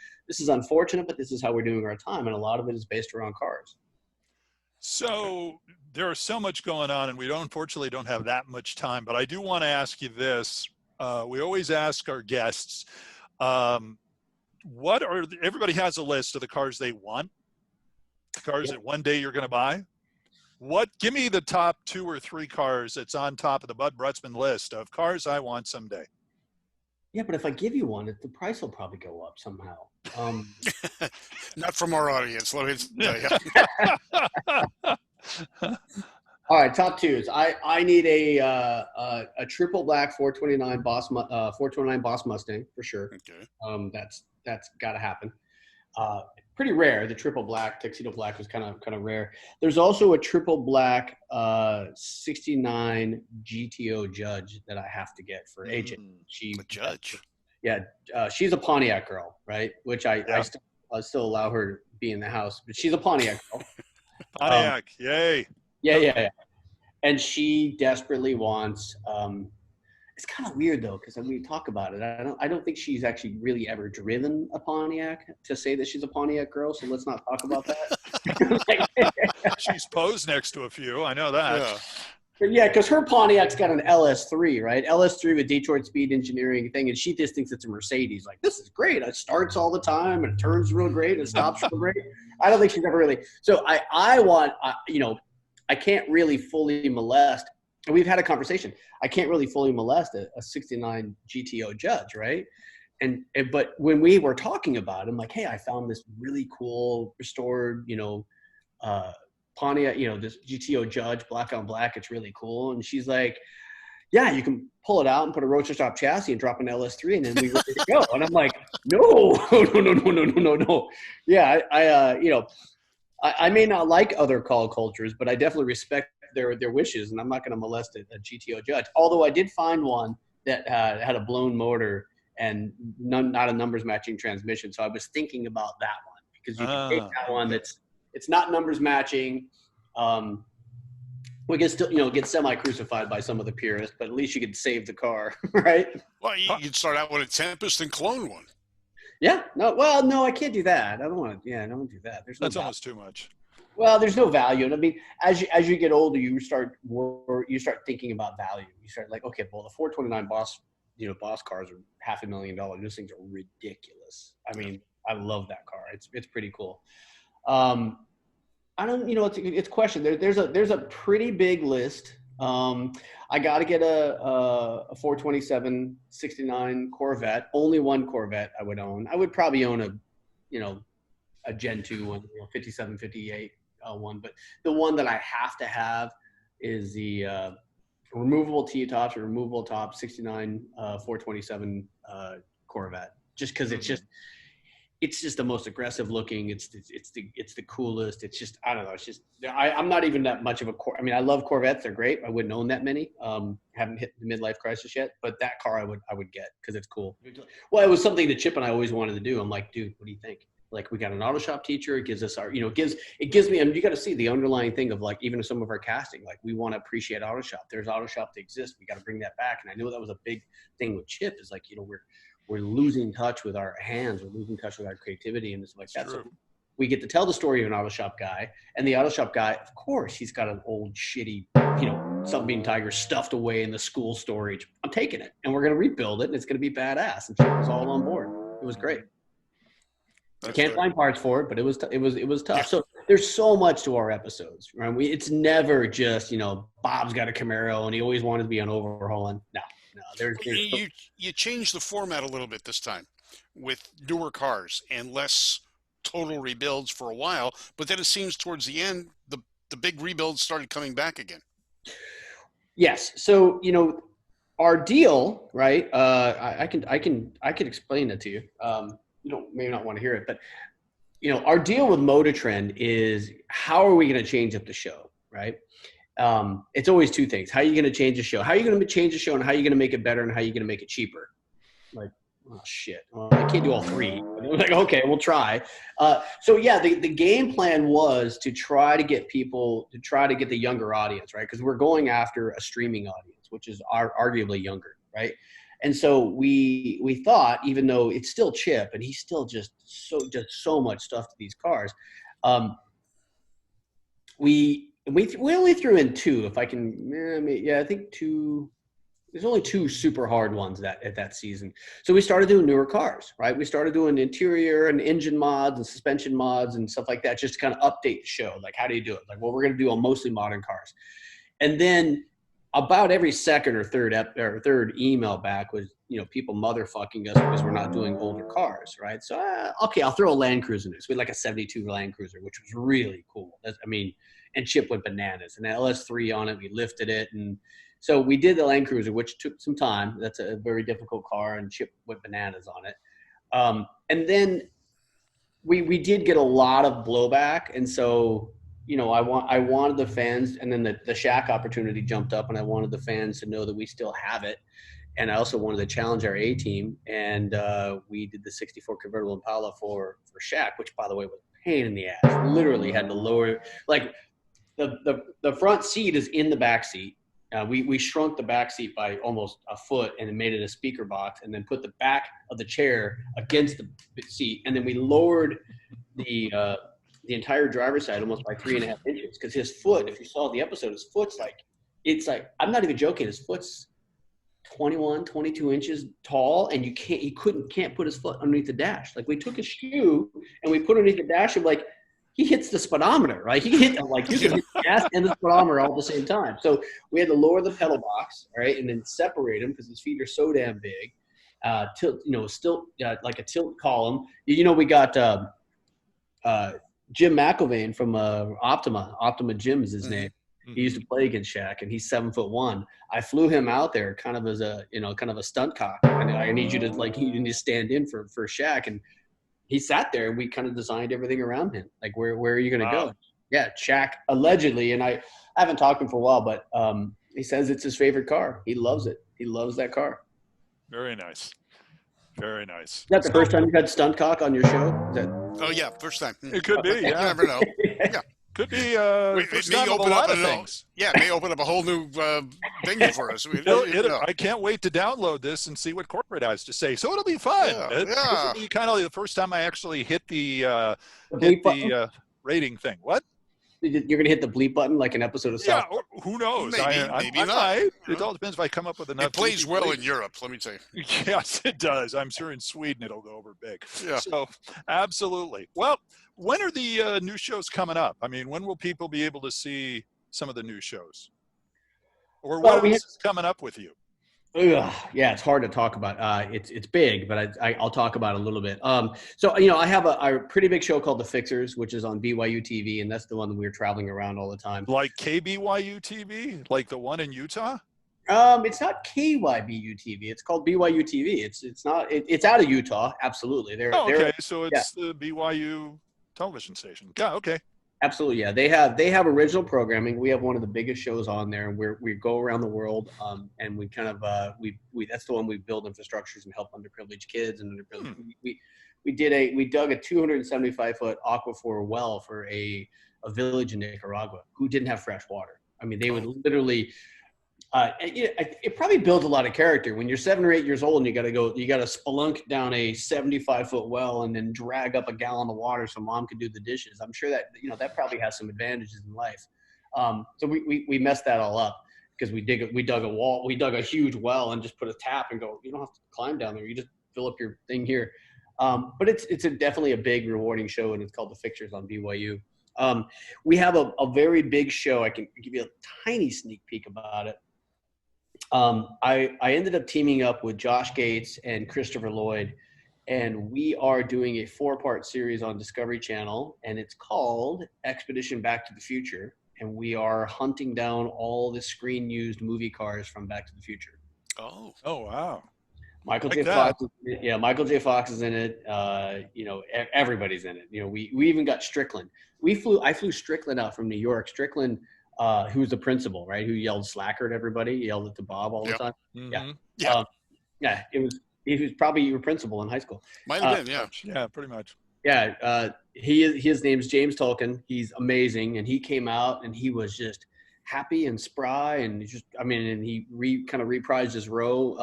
unfortunate, but this is how we're doing our time, and a lot of it is based around cars. So there's so much going on, and we unfortunately don't have that much time. But I do want to ask you this: we always ask our guests, everybody has a list of the cars they want, the cars that one day you're going to buy. Give me the top 2 or 3 cars that's on top of the Bud Brutsman list of cars I want someday. Yeah, but if I give you one, the price will probably go up somehow. Not from our audience. Let me tell you. All right, top 2s. I need a triple black 429 Boss Mustang for sure. Okay. That's got to happen. Pretty rare. The triple black tuxedo black was kind of rare. There's also a triple black 69 GTO Judge that I have to get for AJ. A Judge. Yeah, she's a Pontiac girl, right? Which I still allow her to be in the house, but she's a Pontiac girl. Pontiac, yay! Yeah. And she desperately wants. It's kind of weird though, because when we talk about it, I don't think she's actually really ever driven a Pontiac to say that she's a Pontiac girl. So let's not talk about that. She's posed next to a few. I know that. Yeah, because her Pontiac's got an LS3, right? LS3 with Detroit Speed Engineering thing, and she just thinks it's a Mercedes. Like, this is great. It starts all the time, and it turns real great, and it stops real great. I don't think she's ever really. So I want, I can't really fully molest. And we've had a conversation. I can't really fully molest a 69 GTO Judge, right? But when we were talking about it, I'm like, hey, I found this really cool restored, Pontiac, this GTO Judge, black on black. It's really cool. And she's like, yeah, you can pull it out and put a roadster stop chassis and drop an LS3, and then we ready to go. And I'm like, no. Yeah, I may not like other call cultures, but I definitely respect their wishes, and I'm not going to molest a GTO Judge. Although I did find one that had a blown motor and not a numbers matching transmission. So I was thinking about that one, because you can take that one it's not numbers matching. We can still, get semi-crucified by some of the purists, but at least you could save the car, right? Well, you'd start out with a Tempest and clone one. Yeah. No, I can't do that. I don't want to. Yeah, I don't want to do that. That's almost too much. Well, there's no value. And I mean, as you get older, you start thinking about value. You start like, okay, well, the 429 Boss cars are $500,000. Those things are ridiculous. I mean, I love that car. It's pretty cool. I don't, it's a question. There's a pretty big list. I got to get a 427 69 Corvette. Only one Corvette I would own. I would probably own a Gen 2 one, 57, 58 one. But the one that I have to have is the removable T-tops or removable top 69 427 Corvette. Just because it's just the most aggressive looking. It's the coolest. It's just, I don't know. It's just, I'm not even that much of a I mean, I love Corvettes. They're great. I wouldn't own that many. Haven't hit the midlife crisis yet, but that car I would get because it's cool. Well, it was something that Chip and I always wanted to do. I'm like, dude, what do you think? Like, we got an auto shop teacher. It gives us our, it gives me, and you got to see the underlying thing of like, even some of our casting, like we want to appreciate auto shop. There's auto shop that exists. We got to bring that back. And I know that was a big thing with Chip is like, we're losing touch with our hands. We're losing touch with our creativity and stuff like that. So we get to tell the story of an auto shop guy, and the auto shop guy, of course, he's got an old shitty, Sunbeam Tiger stuffed away in the school storage. I'm taking it, and we're going to rebuild it, and it's going to be badass. And Chip was all on board. It was great. I can't find parts for it, but it was tough. Yeah. So there's so much to our episodes, right? It's never just, Bob's got a Camaro and he always wanted to be on Overhaulin. No, you changed the format a little bit this time with newer cars and less total rebuilds for a while, but then it seems towards the end, the big rebuilds started coming back again. Yes. So, our deal, right? I can explain it to you. You may not want to hear it, but our deal with Motor Trend is how are we going to change up the show, right? It's always two things. How are you going to change the show? How are you going to change the show, and how are you going to make it better, and how are you going to make it cheaper? Like, oh shit, well, I can't do all three. Like, okay, we'll try. So yeah, the game plan was to try to get the younger audience, right? Because we're going after a streaming audience, which is arguably younger, right? And so we thought, even though it's still Chip and he's still just so much stuff to these cars, we only threw in two, if I can, I think two. There's only two super hard ones at that season. So we started doing newer cars, right? We started doing interior and engine mods and suspension mods and stuff like that, just to kind of update the show. Like, how do you do it? Like, well, we're going to do on mostly modern cars. And then about every second or third email back was, people motherfucking us because we're not doing older cars, right? So, okay, I'll throw a Land Cruiser in this. We had like a 72 Land Cruiser, which was really cool. And Chip went bananas. And LS3 on it, we lifted it. And so we did the Land Cruiser, which took some time. That's a very difficult car, and Chip went bananas on it. And then we did get a lot of blowback. And so, I wanted the fans, and then the Shack opportunity jumped up, and I wanted the fans to know that we still have it. And I also wanted to challenge our A team, and we did the 64 convertible Impala for Shack, which, by the way, was a pain in the ass. Literally had to lower, like the front seat is in the back seat. We shrunk the back seat by almost a foot and then made it a speaker box, and then put the back of the chair against the seat, and then we lowered the entire driver's side almost by 3.5 inches, because his foot, if you saw the episode, his foot's like, I'm not even joking, his foot's 21, 22 inches tall, and you can't put his foot underneath the dash. Like, we took a shoe and we put it underneath the dash, and like, he hits the speedometer, right? He hit the gas and the speedometer all at the same time. So we had to lower the pedal box, right, and then separate him because his feet are so damn big. Still like a tilt column. We got Jim McIlvain from Optima Jim is his name. He used to play against Shaq, and he's 7'1". I flew him out there kind of as a stunt cock. I need you to stand in for Shaq, and he sat there, and we kind of designed everything around him. Like, where are you going to go? Yeah, Shaq allegedly, and I haven't talked to him for a while, but he says it's his favorite car. He loves it. He loves that car. Very nice. Very nice. Is that the first time you had stunt cock on your show? Oh yeah, first time. It could be. Yeah. You never know. Yeah. Could be it may open up it may open up a whole new venue for us. I can't wait to download this and see what corporate has to say. So it'll be fun. This will be kind of the first time I actually hit the rating thing. What? You're gonna hit the bleep button like an episode of South. Yeah, who knows? Maybe not. Might. It all depends if I come up with enough. It plays well in Europe, let me tell you. Yes, it does. I'm sure in Sweden it'll go over big. Yeah. So, absolutely. Well, when are the new shows coming up? I mean, when will people be able to see some of the new shows? Or what is coming up with you? Yeah, it's hard to talk about. It's big, but I'll talk about it a little bit. So I have a pretty big show called The Fixers, which is on BYU TV, and that's the one that we're traveling around all the time. Like KBYU TV, like the one in Utah. It's not KYBU TV. It's called BYU TV. It's not. It's out of Utah. Absolutely. Okay. So it's the BYU television station. Yeah. Okay. Absolutely, yeah. They have original programming. We have one of the biggest shows on there, and we go around the world, and we kind of we that's the one we build infrastructures and help underprivileged kids and underprivileged. We dug a 275-foot aquifer well for a village in Nicaragua who didn't have fresh water. I mean, they would literally. It probably builds a lot of character when you're 7 or 8 years old and you got to spelunk down a 75-foot well and then drag up a gallon of water so mom could do the dishes. I'm sure that, that probably has some advantages in life. So we messed that all up because we dug a huge well and just put a tap and go, you don't have to climb down there. You just fill up your thing here. But it's definitely a big rewarding show, and it's called The Fixers on BYU. We have a very big show. I can give you a tiny sneak peek about it. I ended up teaming up with Josh Gates and Christopher Lloyd, and we are doing a 4-part series on Discovery Channel, and it's called Expedition Back to the Future. And we are hunting down all the screen-used movie cars from Back to the Future. Oh, wow. Michael J. Fox is in it. Everybody's in it. We even got Strickland. I flew Strickland out from New York. Strickland, who was the principal, right? Who yelled slacker at everybody, yelled it to Bob all the time. Mm-hmm. He was probably your principal in high school. Might have been, yeah. Yeah, pretty much. Yeah, his name's James Tolkien. He's amazing, and he came out and he was just happy and spry, and and he kind of reprised his role.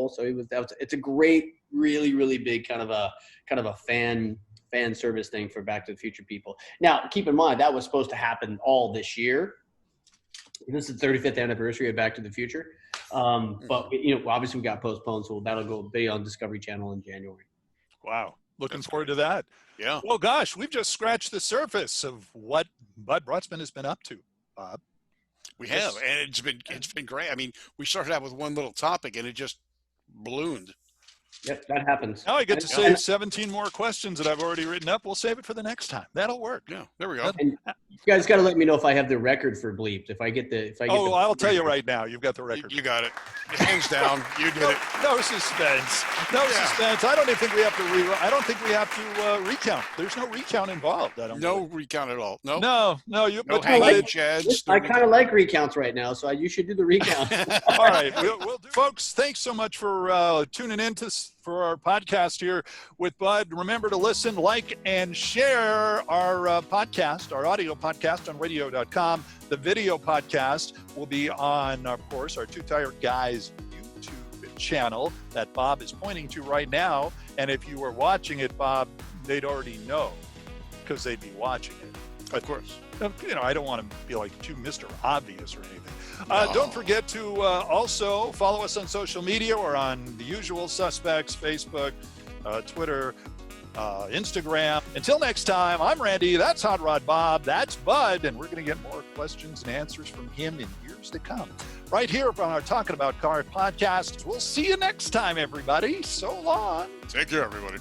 So it's a great, really, really big kind of a fan service thing for Back to the Future people. Now, keep in mind that was supposed to happen all this year. This is the 35th anniversary of Back to the Future, but obviously we got postponed, so that'll be on Discovery Channel in January. Wow, looking forward to that. Yeah. Well, gosh, we've just scratched the surface of what Bud Brutsman has been up to, Bob. We have, and it's been great. I mean, we started out with one little topic, and it just ballooned. Yep, that happens. Now I get to save 17 more questions that I've already written up. We'll save it for the next time. That'll work. Yeah, there we go. And you guys got to let me know if I have the record for bleeped. I'll tell you right now. You've got the record. You got it. Hands down. You did it. No suspense. Suspense. I don't even think we have to I don't think we have to recount. There's no recount involved. No recount at all. No. No. No hanging chads. I kind of like recounts right now, so you should do the recount. All right, we'll do. Folks, thanks so much for tuning in for our podcast here with Bud. Remember to listen, like, and share our podcast, our audio podcast on radio.com. The video podcast will be on, of course, our Two Tired Guys YouTube channel that Bob is pointing to right now. And if you were watching it, Bob, they'd already know because they'd be watching it. Of course. I don't want to be like too Mr. Obvious or anything. Don't forget to also follow us on social media. We're on the usual suspects, Facebook, Twitter, Instagram. Until next time, I'm Randy. That's Hot Rod Bob. That's Bud. And we're going to get more questions and answers from him in years to come. Right here on our Talking About Cars podcast. We'll see you next time, everybody. So long. Take care, everybody.